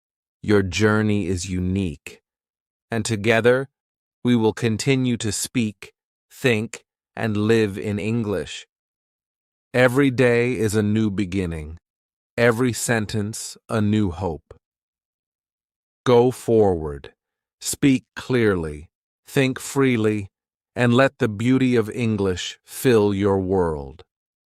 Your journey is unique. And together, we will continue to speak, think, and live in English. Every day is a new beginning. Every sentence a new hope. Go forward. Speak clearly. Think freely, and let the beauty of English fill your world.